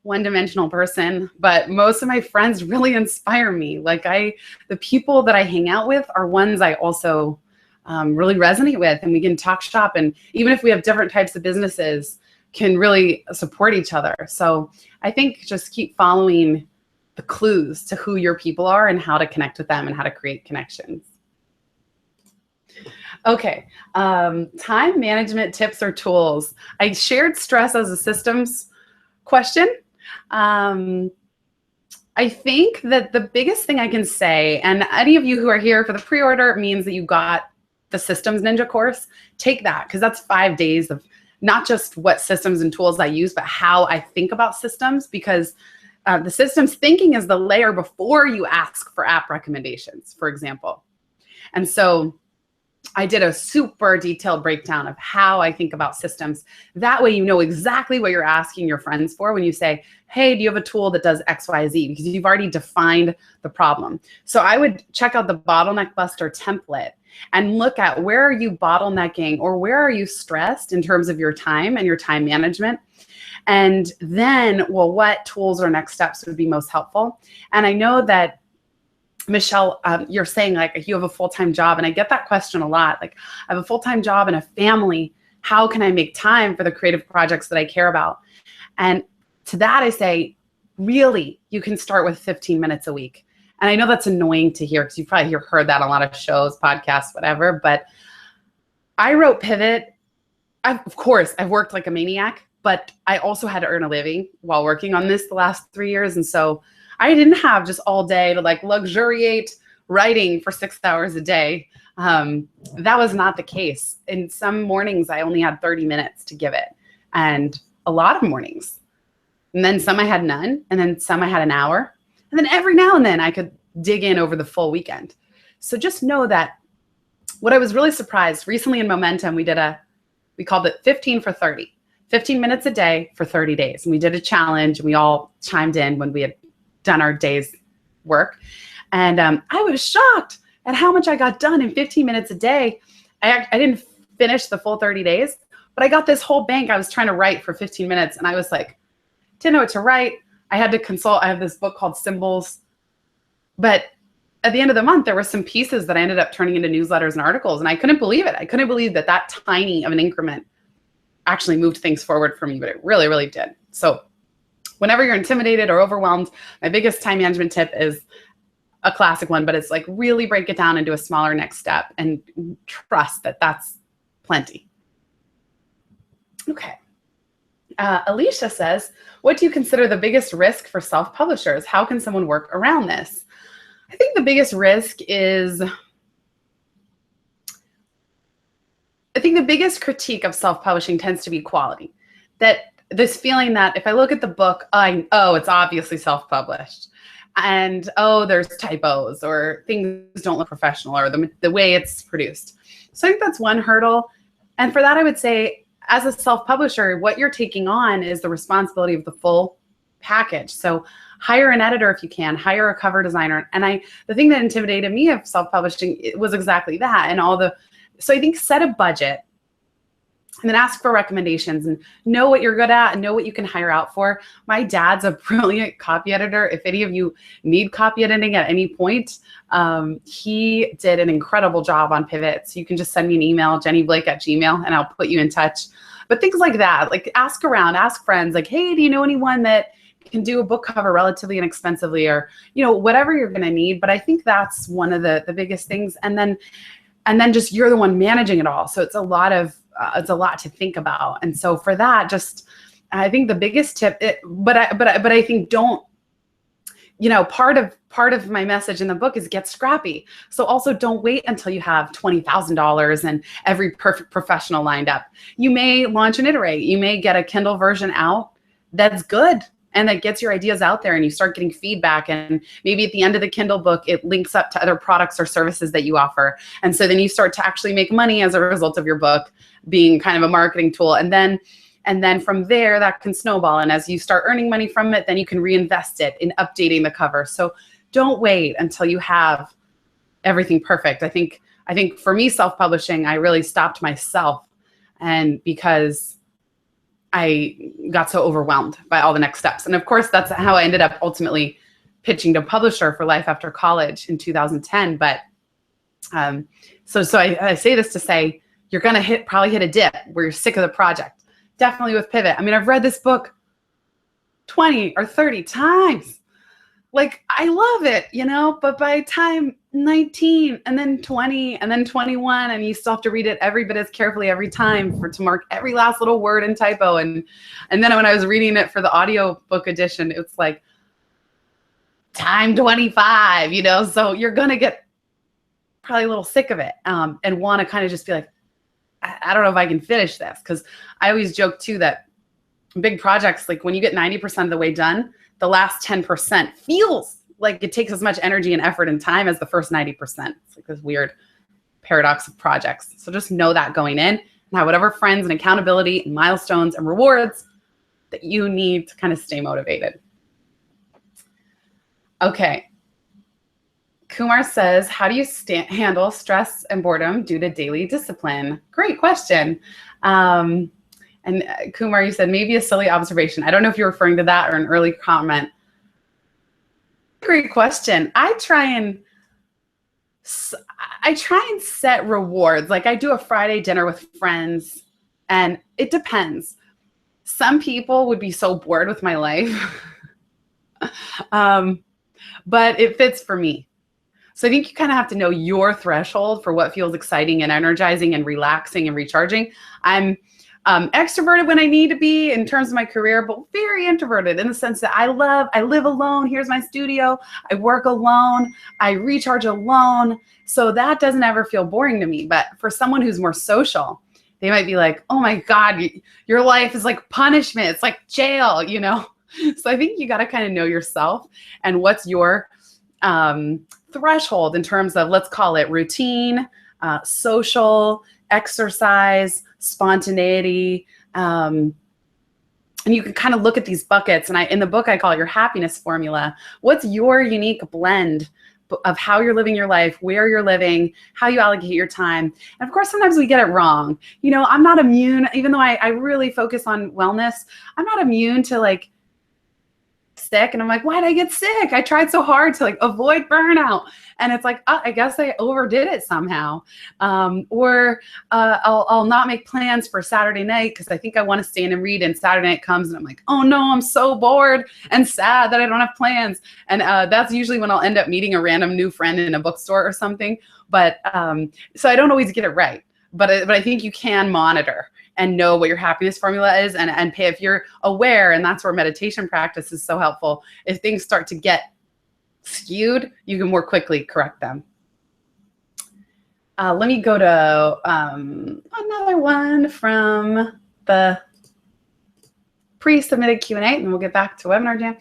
one-dimensional person, but most of my friends really inspire me. Like the people that I hang out with are ones I also really resonate with, and we can talk shop. And even if we have different types of businesses, can really support each other. So I think just keep following the clues to who your people are and how to connect with them and how to create connections. Okay, time management tips or tools. I shared stress as a systems question. I think that the biggest thing I can say, and any of you who are here for the pre-order, means that you got the Systems Ninja course. Take that, because that's 5 days of not just what systems and tools I use, but how I think about systems, because the systems thinking is the layer before you ask for app recommendations, for example. And so I did a super detailed breakdown of how I think about systems. That way you know exactly what you're asking your friends for when you say, hey, do you have a tool that does X, Y, Z? Because you've already defined the problem. So I would check out the Bottleneck Buster template and look at where are you bottlenecking or where are you stressed in terms of your time and your time management. And then, well, what tools or next steps would be most helpful? And I know that Michelle, you're saying like you have a full-time job, and I get that question a lot. Like, I have a full-time job and a family. How can I make time for the creative projects that I care about? And to that I say, really, you can start with 15 minutes a week. And I know that's annoying to hear because you've probably heard that on a lot of shows, podcasts, whatever. But I wrote Pivot. Of course, I've worked like a maniac, but I also had to earn a living while working on this the last 3 years. And so I didn't have just all day to like luxuriate writing for 6 hours a day. That was not the case. In some mornings, I only had 30 minutes to give it, and a lot of mornings. And then some I had none, and then some I had an hour. And then every now and then I could dig in over the full weekend. So just know that what I was really surprised recently in Momentum, we called it 15 for 30, 15 minutes a day for 30 days. And we did a challenge, and we all chimed in when we had done our day's work. And I was shocked at how much I got done in 15 minutes a day. I didn't finish the full 30 days, but I got this whole bank. I was trying to write for 15 minutes, and I was like, didn't know what to write. I had to consult. I have this book called Symbols. But at the end of the month, there were some pieces that I ended up turning into newsletters and articles, and I couldn't believe it. I couldn't believe that that tiny of an increment actually moved things forward for me, but it really, really did. So whenever you're intimidated or overwhelmed, my biggest time management tip is a classic one, but it's like really break it down into a smaller next step and trust that that's plenty. Okay. Alicia says, what do you consider the biggest risk for self-publishers? How can someone work around this? I think the biggest risk is, I think the biggest critique of self-publishing tends to be quality. That this feeling that if I look at the book, oh, it's obviously self-published. And, oh, there's typos or things don't look professional or the way it's produced. So I think that's one hurdle. And for that, I would say, as a self-publisher, what you're taking on is the responsibility of the full package. So hire an editor if you can, hire a cover designer. And the thing that intimidated me of self-publishing was exactly that. And so I think set a budget and then ask for recommendations and know what you're good at and know what you can hire out for. My dad's a brilliant copy editor. If any of you need copy editing at any point, he did an incredible job on Pivot. So you can just send me an email, jennyblake@gmail.com, and I'll put you in touch. But things like that, like ask around, ask friends, like, hey, do you know anyone that can do a book cover relatively inexpensively, or, whatever you're going to need. But I think that's one of the biggest things. And then just you're the one managing it all. So it's a lot to think about. And so for that, just, I think the biggest tip, but I think don't, part of my message in the book is get scrappy. So also don't wait until you have $20,000 and every perfect professional lined up. You may launch and iterate. You may get a Kindle version out that's good, and that gets your ideas out there, and you start getting feedback. And maybe at the end of the Kindle book, it links up to other products or services that you offer. And so then you start to actually make money as a result of your book being kind of a marketing tool. And then from there, that can snowball. And as you start earning money from it, then you can reinvest it in updating the cover. So don't wait until you have everything perfect. I think for me, self-publishing, I really stopped myself, and because I got so overwhelmed by all the next steps. And of course, that's how I ended up ultimately pitching to Publisher for Life After College in 2010. But so I say this to say, you're going to probably hit a dip where you're sick of the project. Definitely with Pivot. I mean, I've read this book 20 or 30 times. Like, I love it, but by time 19 and then 20 and then 21, and you still have to read it every bit as carefully every time to mark every last little word and typo. And then when I was reading it for the audiobook edition, it's like time 25, so you're going to get probably a little sick of it, and want to kind of just be like, I don't know if I can finish this. Because I always joke too that big projects, like when you get 90% of the way done, the last 10% feels like it takes as much energy and effort and time as the first 90%. It's like this weird paradox of projects. So just know that going in, and have whatever friends and accountability and milestones and rewards that you need to kind of stay motivated. Okay. Kumar says, how do you handle stress and boredom due to daily discipline? Great question. And Kumar, you said maybe a silly observation. I don't know if you're referring to that or an early comment. Great question. I try and set rewards. Like, I do a Friday dinner with friends, and it depends. Some people would be so bored with my life, but it fits for me. So I think you kind of have to know your threshold for what feels exciting and energizing and relaxing and recharging. I'm extroverted when I need to be in terms of my career, but very introverted in the sense that I live alone. Here's my studio. I work alone. I recharge alone. So that doesn't ever feel boring to me. But for someone who's more social, they might be like, oh my God, your life is like punishment. It's like jail, So I think you got to kind of know yourself and what's your threshold in terms of, let's call it routine, social, exercise, spontaneity. And you can kind of look at these buckets. And in the book, I call it your happiness formula. What's your unique blend of how you're living your life, where you're living, how you allocate your time? And of course, sometimes we get it wrong. I'm not immune, even though I really focus on wellness, I'm not immune to like sick. And I'm like, why did I get sick? I tried so hard to like avoid burnout. And it's like, I guess I overdid it somehow. Or I'll not make plans for Saturday night because I think I want to stand and read, and Saturday night comes and I'm like, oh no, I'm so bored and sad that I don't have plans. And that's usually when I'll end up meeting a random new friend in a bookstore or something. But so I don't always get it right. But I think you can monitor and know what your happiness formula is, and pay if you're aware. And that's where meditation practice is so helpful. If things start to get skewed, you can more quickly correct them. Let me go to another one from the pre-submitted Q&A, and then we'll get back to Webinar Jam.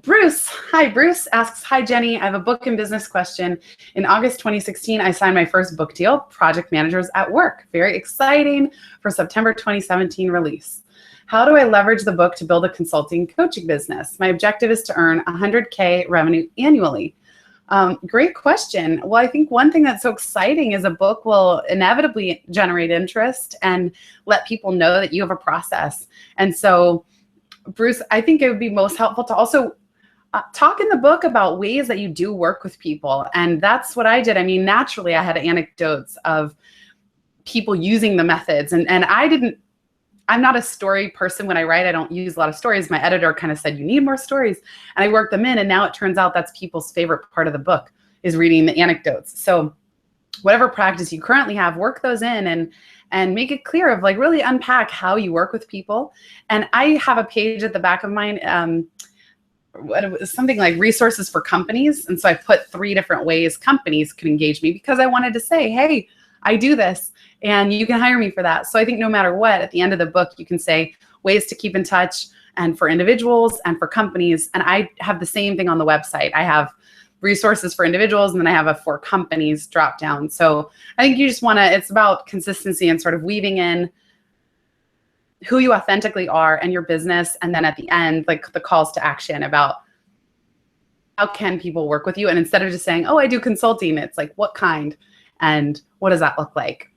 Bruce, hi, Bruce asks, hi, Jenny, I have a book and business question. In August 2016, I signed my first book deal, Project Managers at Work. Very exciting for September 2017 release. How do I leverage the book to build a consulting coaching business? My objective is to earn $100K revenue annually. Great question. Well, I think one thing that's so exciting is a book will inevitably generate interest and let people know that you have a process. And so, Bruce, I think it would be most helpful to also talk in the book about ways that you do work with people. And that's what I did. I mean, naturally, I had anecdotes of people using the methods, and I I'm not a story person when I write. I don't use a lot of stories. My editor kind of said, you need more stories. And I worked them in. And now it turns out that's people's favorite part of the book is reading the anecdotes. So whatever practice you currently have, work those in and make it clear of like really unpack how you work with people. And I have a page at the back of mine, something like resources for companies. And so I put 3 different ways companies could engage me because I wanted to say, hey, I do this and you can hire me for that. So I think no matter what, at the end of the book, you can say ways to keep in touch and for individuals and for companies. And I have the same thing on the website. I have resources for individuals and then I have a for companies drop down. So I think you just want to, it's about consistency and sort of weaving in who you authentically are and your business. And then at the end, like the calls to action about how can people work with you? And instead of just saying, oh, I do consulting, it's like, what kind? And what does that look like?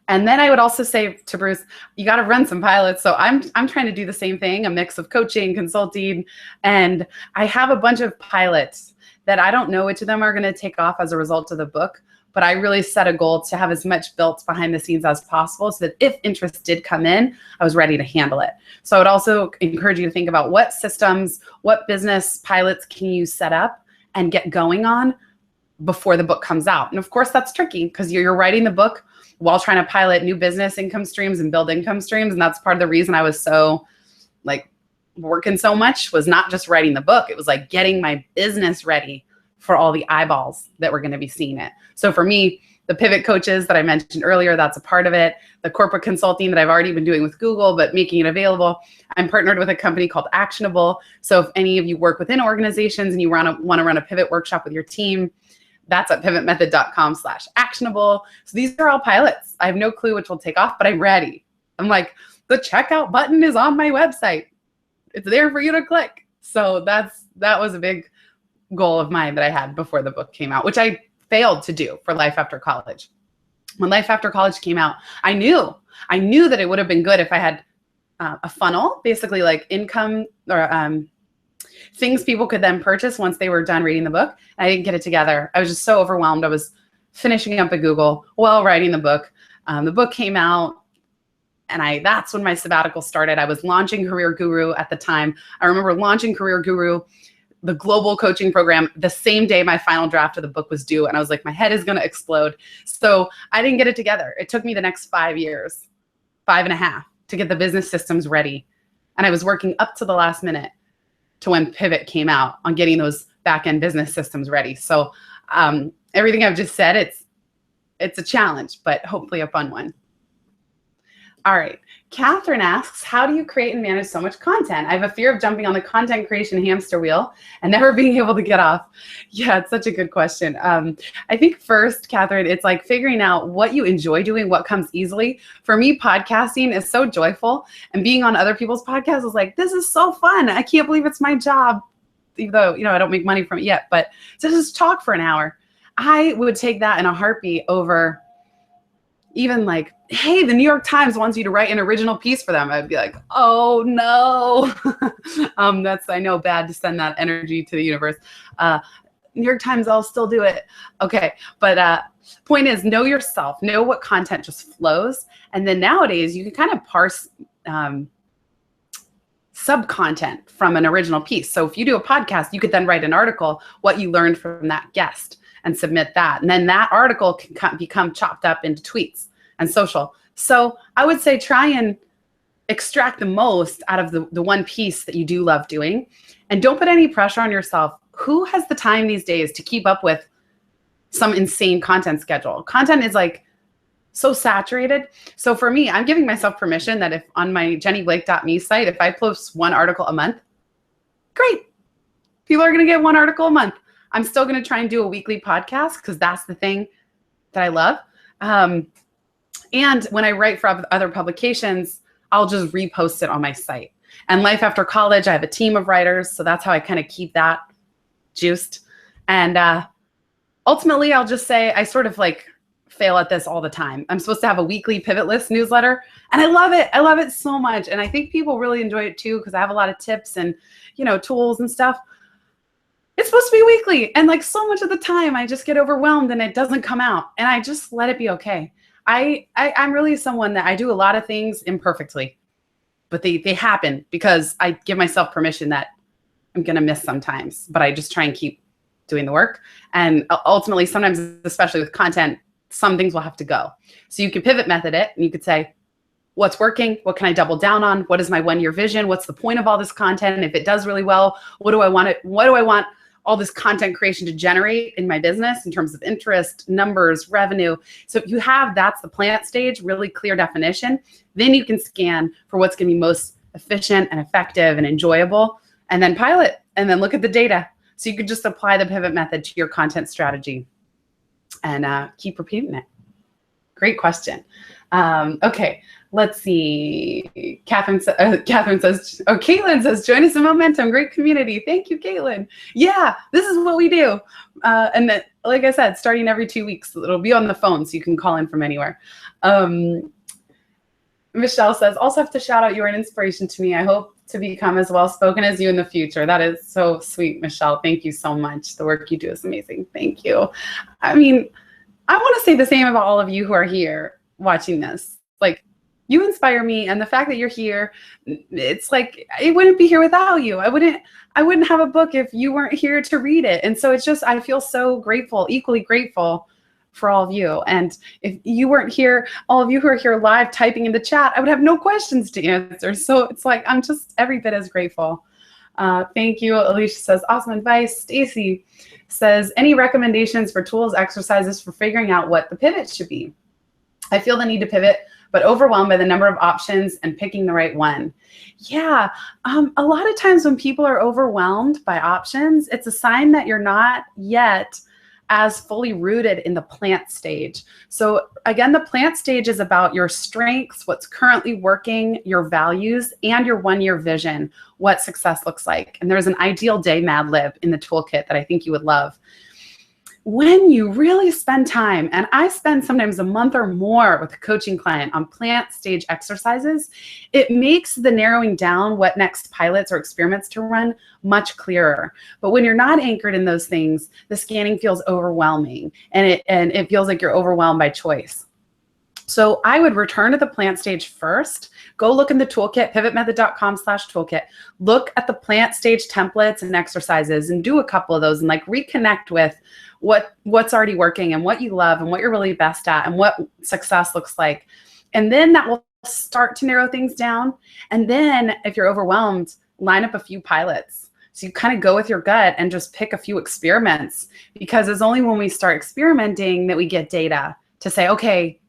And then I would also say to Bruce, you got to run some pilots. So I'm trying to do the same thing, a mix of coaching, consulting, and I have a bunch of pilots that I don't know which of them are going to take off as a result of the book, but I really set a goal to have as much built behind the scenes as possible so that if interest did come in, I was ready to handle it. So I would also encourage you to think about what systems, what business pilots can you set up and get going on before the book comes out. And of course, that's tricky because you're writing the book while trying to pilot new business income streams and build income streams. And that's part of the reason I was so like working so much was not just writing the book. It was like getting my business ready for all the eyeballs that were going to be seeing it. So for me, the pivot coaches that I mentioned earlier, that's a part of it. The corporate consulting that I've already been doing with Google, but making it available. I'm partnered with a company called Actionable. So if any of you work within organizations and you want to run a pivot workshop with your team, that's at pivotmethod.com/actionable. So these are all pilots. I have no clue which will take off, but I'm ready. I'm like, the checkout button is on my website. It's there for you to click. So that was a big goal of mine that I had before the book came out, which I failed to do for Life After College. When Life After College came out, I knew that it would have been good if I had a funnel, basically like income or things people could then purchase once they were done reading the book. I didn't get it together. I was just so overwhelmed. I was finishing up at Google while writing the book. The book came out and that's when my sabbatical started. I was launching Career Guru at the time. I remember launching Career Guru, the global coaching program, the same day my final draft of the book was due. And I was like, my head is going to explode. So I didn't get it together. It took me the next 5 years, 5.5, to get the business systems ready. And I was working up to the last minute to when Pivot came out on getting those back-end business systems ready. So everything I've just said, it's a challenge, but hopefully a fun one. All right. Catherine asks, how do you create and manage so much content? I have a fear of jumping on the content creation hamster wheel and never being able to get off. Yeah, it's such a good question. I think first, Catherine, it's like figuring out what you enjoy doing, what comes easily. For me, podcasting is so joyful, and being on other people's podcasts is like, this is so fun. I can't believe it's my job, even though, I don't make money from it yet, but to just talk for an hour, I would take that in a heartbeat over even like, hey, the New York Times wants you to write an original piece for them. I'd be like, oh no. That's, I know, bad to send that energy to the universe. New York Times, I'll still do it. Okay. But point is, know yourself, know what content just flows. And then nowadays you can kind of parse sub-content from an original piece. So if you do a podcast, you could then write an article, what you learned from that guest, and submit that. And then that article can become chopped up into tweets and social. So I would say try and extract the most out of the one piece that you do love doing. And don't put any pressure on yourself. Who has the time these days to keep up with some insane content schedule? Content is like so saturated. So for me, I'm giving myself permission that if on my jennyblake.me site, if I post one article a month, great. People are going to get one article a month. I'm still going to try and do a weekly podcast because that's the thing that I love. And when I write for other publications, I'll just repost it on my site. And Life After College, I have a team of writers. So that's how I kind of keep that juiced. And ultimately, I'll just say I sort of like fail at this all the time. I'm supposed to have a weekly Pivot List newsletter. And I love it. I love it so much. And I think people really enjoy it too because I have a lot of tips and, tools and stuff. It's supposed to be weekly. And like so much of the time, I just get overwhelmed and it doesn't come out. And I just let it be okay. I'm really someone that I do a lot of things imperfectly, but they happen because I give myself permission that I'm going to miss sometimes, but I just try and keep doing the work. And ultimately, sometimes, especially with content, some things will have to go. So you can pivot method it, and you could say, what's working? What can I double down on? What is my 1-year vision? What's the point of all this content? If it does really well, what do I want all this content creation to generate in my business in terms of interest, numbers, revenue? So if you have, that's the plant stage, really clear definition, then you can scan for what's going to be most efficient and effective and enjoyable, and then pilot, and then look at the data. So you could just apply the pivot method to your content strategy and keep repeating it. Great question. Okay, let's see. Catherine says, Caitlin says, join us in Momentum. Great community. Thank you, Caitlin. Yeah, this is what we do. And then, like I said, starting every 2 weeks, it'll be on the phone, so you can call in from anywhere. Michelle says, also have to shout out, you're an inspiration to me. I hope to become as well-spoken as you in the future. That is so sweet, Michelle. Thank you so much. The work you do is amazing. Thank you. I mean, I want to say the same about all of you who are here watching this. Like, you inspire me, and the fact that you're here, it's like I wouldn't be here without you. I wouldn't have a book if you weren't here to read it. And so it's just, I feel so grateful, equally grateful for all of you. And if you weren't here, all of you who are here live typing in the chat, I would have no questions to answer. So it's like, I'm just every bit as grateful. Thank you. Alicia says, awesome advice. Stacy says, any recommendations for tools, exercises for figuring out what the pivot should be? I feel the need to pivot, but overwhelmed by the number of options and picking the right one. Yeah, a lot of times when people are overwhelmed by options, it's a sign that you're not yet as fully rooted in the plant stage. So again, the plant stage is about your strengths, what's currently working, your values, and your 1-year vision, what success looks like. And there's an ideal day Mad Lib in the toolkit that I think you would love. When you really spend time, and I spend sometimes a month or more with a coaching client on plant stage exercises, it makes the narrowing down what next pilots or experiments to run much clearer. But when you're not anchored in those things, the scanning feels overwhelming, and it feels like you're overwhelmed by choice. So I would return to the plant stage first. Go look in the toolkit, pivotmethod.com/toolkit. Look at the plant stage templates and exercises and do a couple of those and like reconnect with what's already working and what you love and what you're really best at and what success looks like. And then that will start to narrow things down. And then if you're overwhelmed, line up a few pilots. So you kind of go with your gut and just pick a few experiments, because it's only when we start experimenting that we get data to say, okay,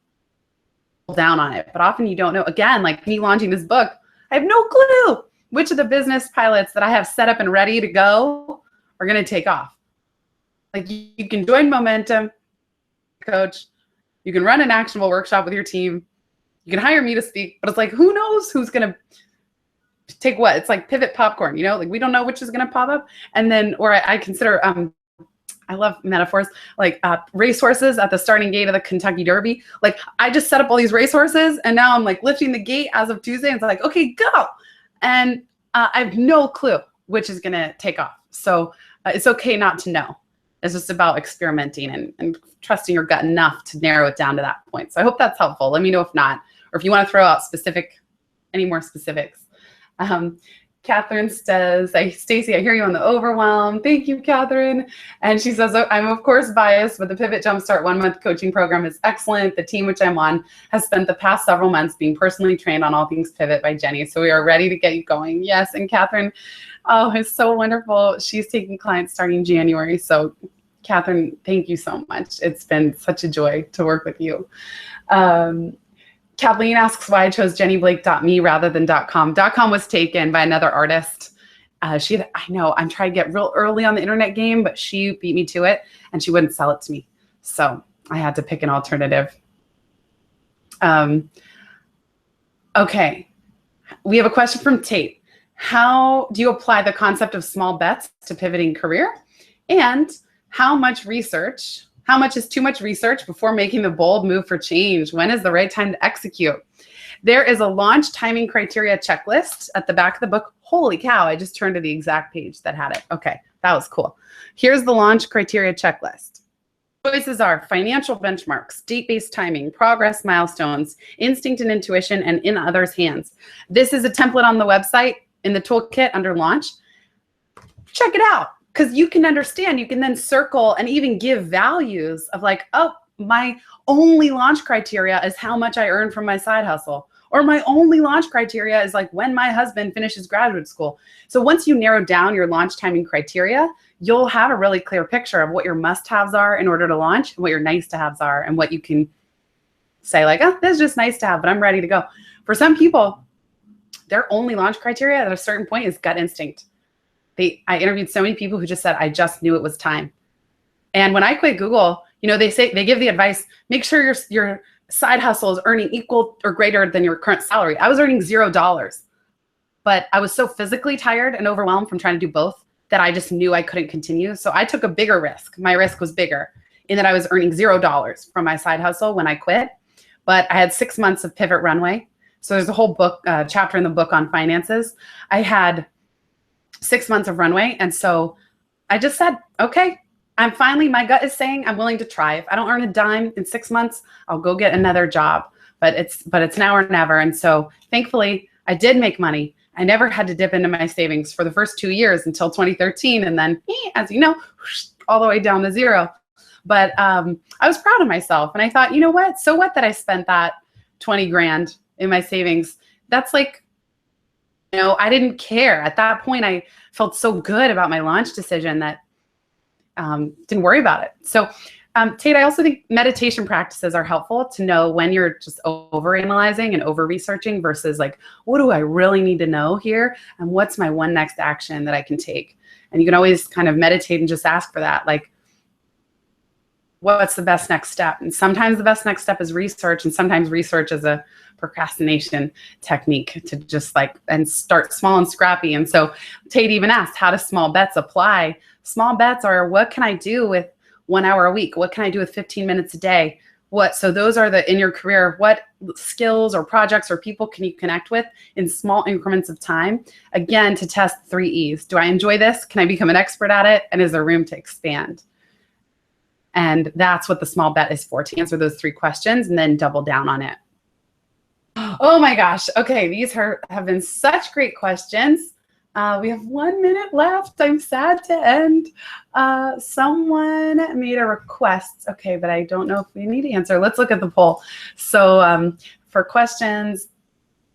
down on it. But often you don't know. Again, like me launching this book, I have no clue which of the business pilots that I have set up and ready to go are going to take off. Like you can join Momentum, coach. You can run an actionable workshop with your team. You can hire me to speak, but it's like, who knows who's going to take what? It's like pivot popcorn, you know, like we don't know which is going to pop up. And then, or I consider, I love metaphors, like racehorses at the starting gate of the Kentucky Derby. Like I just set up all these racehorses, and now I'm like lifting the gate as of Tuesday. And it's like, okay, go. And I have no clue which is going to take off. So it's okay not to know. It's just about experimenting and trusting your gut enough to narrow it down to that point. So I hope that's helpful. Let me know if not, or if you want to throw out any more specifics. Catherine says, Stacy, I hear you on the overwhelm. Thank you, Catherine. And she says, I'm of course biased, but the Pivot Jumpstart 1-month coaching program is excellent. The team which I'm on has spent the past several months being personally trained on all things Pivot by Jenny. So we are ready to get you going. Yes, and Catherine, oh, it's so wonderful. She's taking clients starting January. So Catherine, thank you so much. It's been such a joy to work with you. Kathleen asks why I chose jennyblake.me rather than .com. .com was taken by another artist. I know, I'm trying to get real early on the internet game, but she beat me to it and she wouldn't sell it to me. So I had to pick an alternative. Okay, we have a question from Tate. How do you apply the concept of small bets to pivoting career? And how much is too much research before making the bold move for change? When is the right time to execute? There is a launch timing criteria checklist at the back of the book. Holy cow, I just turned to the exact page that had it. Okay, that was cool. Here's the launch criteria checklist. Choices are financial benchmarks, date-based timing, progress milestones, instinct and intuition, and in others' hands. This is a template on the website in the toolkit under launch. Check it out, because you can understand, you can then circle and even give values of like, oh, my only launch criteria is how much I earn from my side hustle. Or my only launch criteria is like when my husband finishes graduate school. So once you narrow down your launch timing criteria, you'll have a really clear picture of what your must-haves are in order to launch, and what your nice-to-haves are, and what you can say like, oh, this is just nice to have, but I'm ready to go. For some people, their only launch criteria at a certain point is gut instinct. I interviewed so many people who just said, I just knew it was time. And when I quit Google, they give the advice, make sure your side hustle is earning equal or greater than your current salary. I was earning $0, but I was so physically tired and overwhelmed from trying to do both that I just knew I couldn't continue. So I took a bigger risk. My risk was bigger in that I was earning $0 from my side hustle when I quit, but I had 6 months of pivot runway. So there's a whole book, chapter in the book on finances. I had 6 months of runway. And so I just said, okay, my gut is saying I'm willing to try. If I don't earn a dime in 6 months, I'll go get another job, but it's now or never. And so thankfully I did make money. I never had to dip into my savings for the first 2 years until 2013. And then, as you know, all the way down to zero. But I was proud of myself. And I thought, you know what? So what that I spent that 20 grand in my savings? That's like, I didn't care. At that point, I felt so good about my launch decision that didn't worry about it. So Tate, I also think meditation practices are helpful to know when you're just overanalyzing and over-researching versus like, what do I really need to know here? And what's my one next action that I can take? And you can always kind of meditate and just ask for that. Like, what's the best next step? And sometimes the best next step is research. And sometimes research is a procrastination technique to just and start small and scrappy. And so Tate even asked, how do small bets apply? Small bets are, what can I do with 1 hour a week? What can I do with 15 minutes a day? So those are in your career, what skills or projects or people can you connect with in small increments of time? Again, to test 3 E's. Do I enjoy this? Can I become an expert at it? And is there room to expand? And that's what the small bet is for, to answer those 3 questions and then double down on it. Oh my gosh. Okay. These have been such great questions. We have 1 minute left. I'm sad to end. Someone made a request. Okay, but I don't know if we need to answer. Let's look at the poll. So for questions,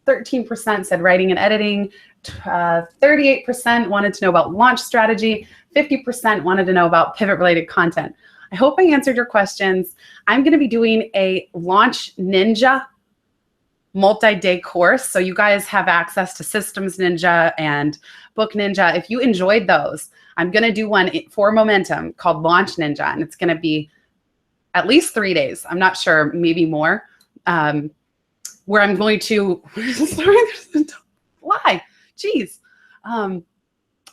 13% said writing and editing. 38% wanted to know about launch strategy. 50% wanted to know about pivot-related content. I hope I answered your questions. I'm going to be doing a Launch Ninja multi-day course. So you guys have access to Systems Ninja and Book Ninja. If you enjoyed those, I'm going to do one for Momentum called Launch Ninja. And it's going to be at least 3 days. I'm not sure, maybe more, where I'm going to, fly. Geez.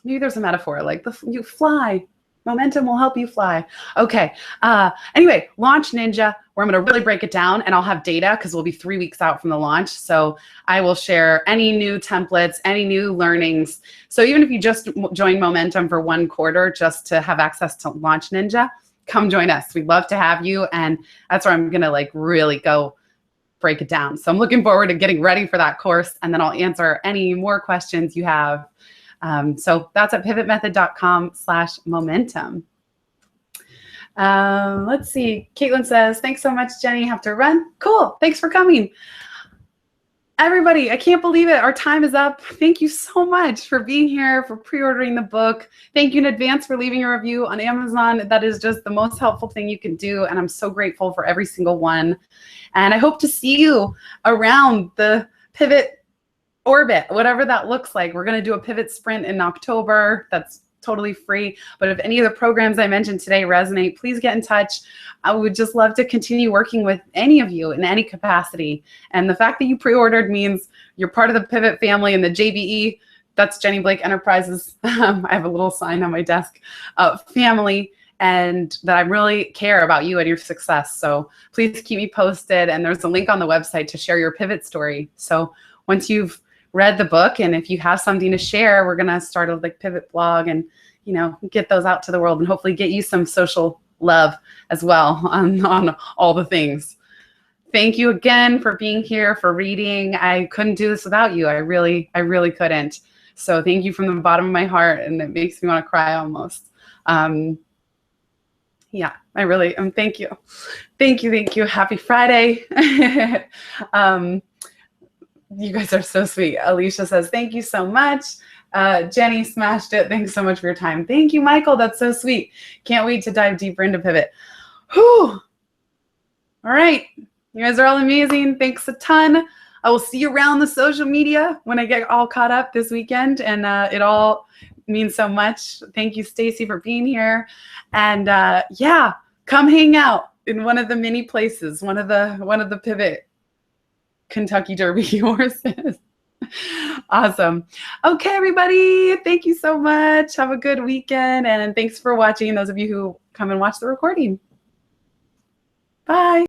Maybe there's a metaphor like you fly. Momentum will help you fly. Okay. Anyway, Launch Ninja, where I'm going to really break it down, and I'll have data because we'll be 3 weeks out from the launch. So I will share any new templates, any new learnings. So even if you just join Momentum for 1 quarter just to have access to Launch Ninja, come join us. We'd love to have you. And that's where I'm going to really go break it down. So I'm looking forward to getting ready for that course, and then I'll answer any more questions you have. So that's at pivotmethod.com/momentum. Let's see. Caitlin says, thanks so much, Jenny. Have to run. Cool. Thanks for coming. Everybody, I can't believe it. Our time is up. Thank you so much for being here, for pre-ordering the book. Thank you in advance for leaving a review on Amazon. That is just the most helpful thing you can do. And I'm so grateful for every single one. And I hope to see you around the Pivot Orbit, whatever that looks like. We're going to do a Pivot Sprint in October. That's totally free. But if any of the programs I mentioned today resonate, please get in touch. I would just love to continue working with any of you in any capacity. And the fact that you pre-ordered means you're part of the Pivot family and the JBE. That's Jenny Blake Enterprises. I have a little sign on my desk, family, and that I really care about you and your success. So please keep me posted. And there's a link on the website to share your pivot story. So once you've read the book, and if you have something to share, we're going to start a pivot blog and, get those out to the world and hopefully get you some social love as well on all the things. Thank you again for being here, for reading. I couldn't do this without you. I really couldn't. So thank you from the bottom of my heart, and it makes me want to cry almost. Yeah, I really thank you. Thank you. Happy Friday. You guys are so sweet. Alicia says, thank you so much. Jenny smashed it. Thanks so much for your time. Thank you, Michael. That's so sweet. Can't wait to dive deeper into Pivot. Whew. All right. You guys are all amazing. Thanks a ton. I will see you around the social media when I get all caught up this weekend, and it all means so much. Thank you, Stacy, for being here. And yeah, come hang out in one of the many places, one of the Pivot Kentucky Derby horses. Awesome. Okay, everybody. Thank you so much. Have a good weekend, and thanks for watching. Those of you who come and watch the recording. Bye.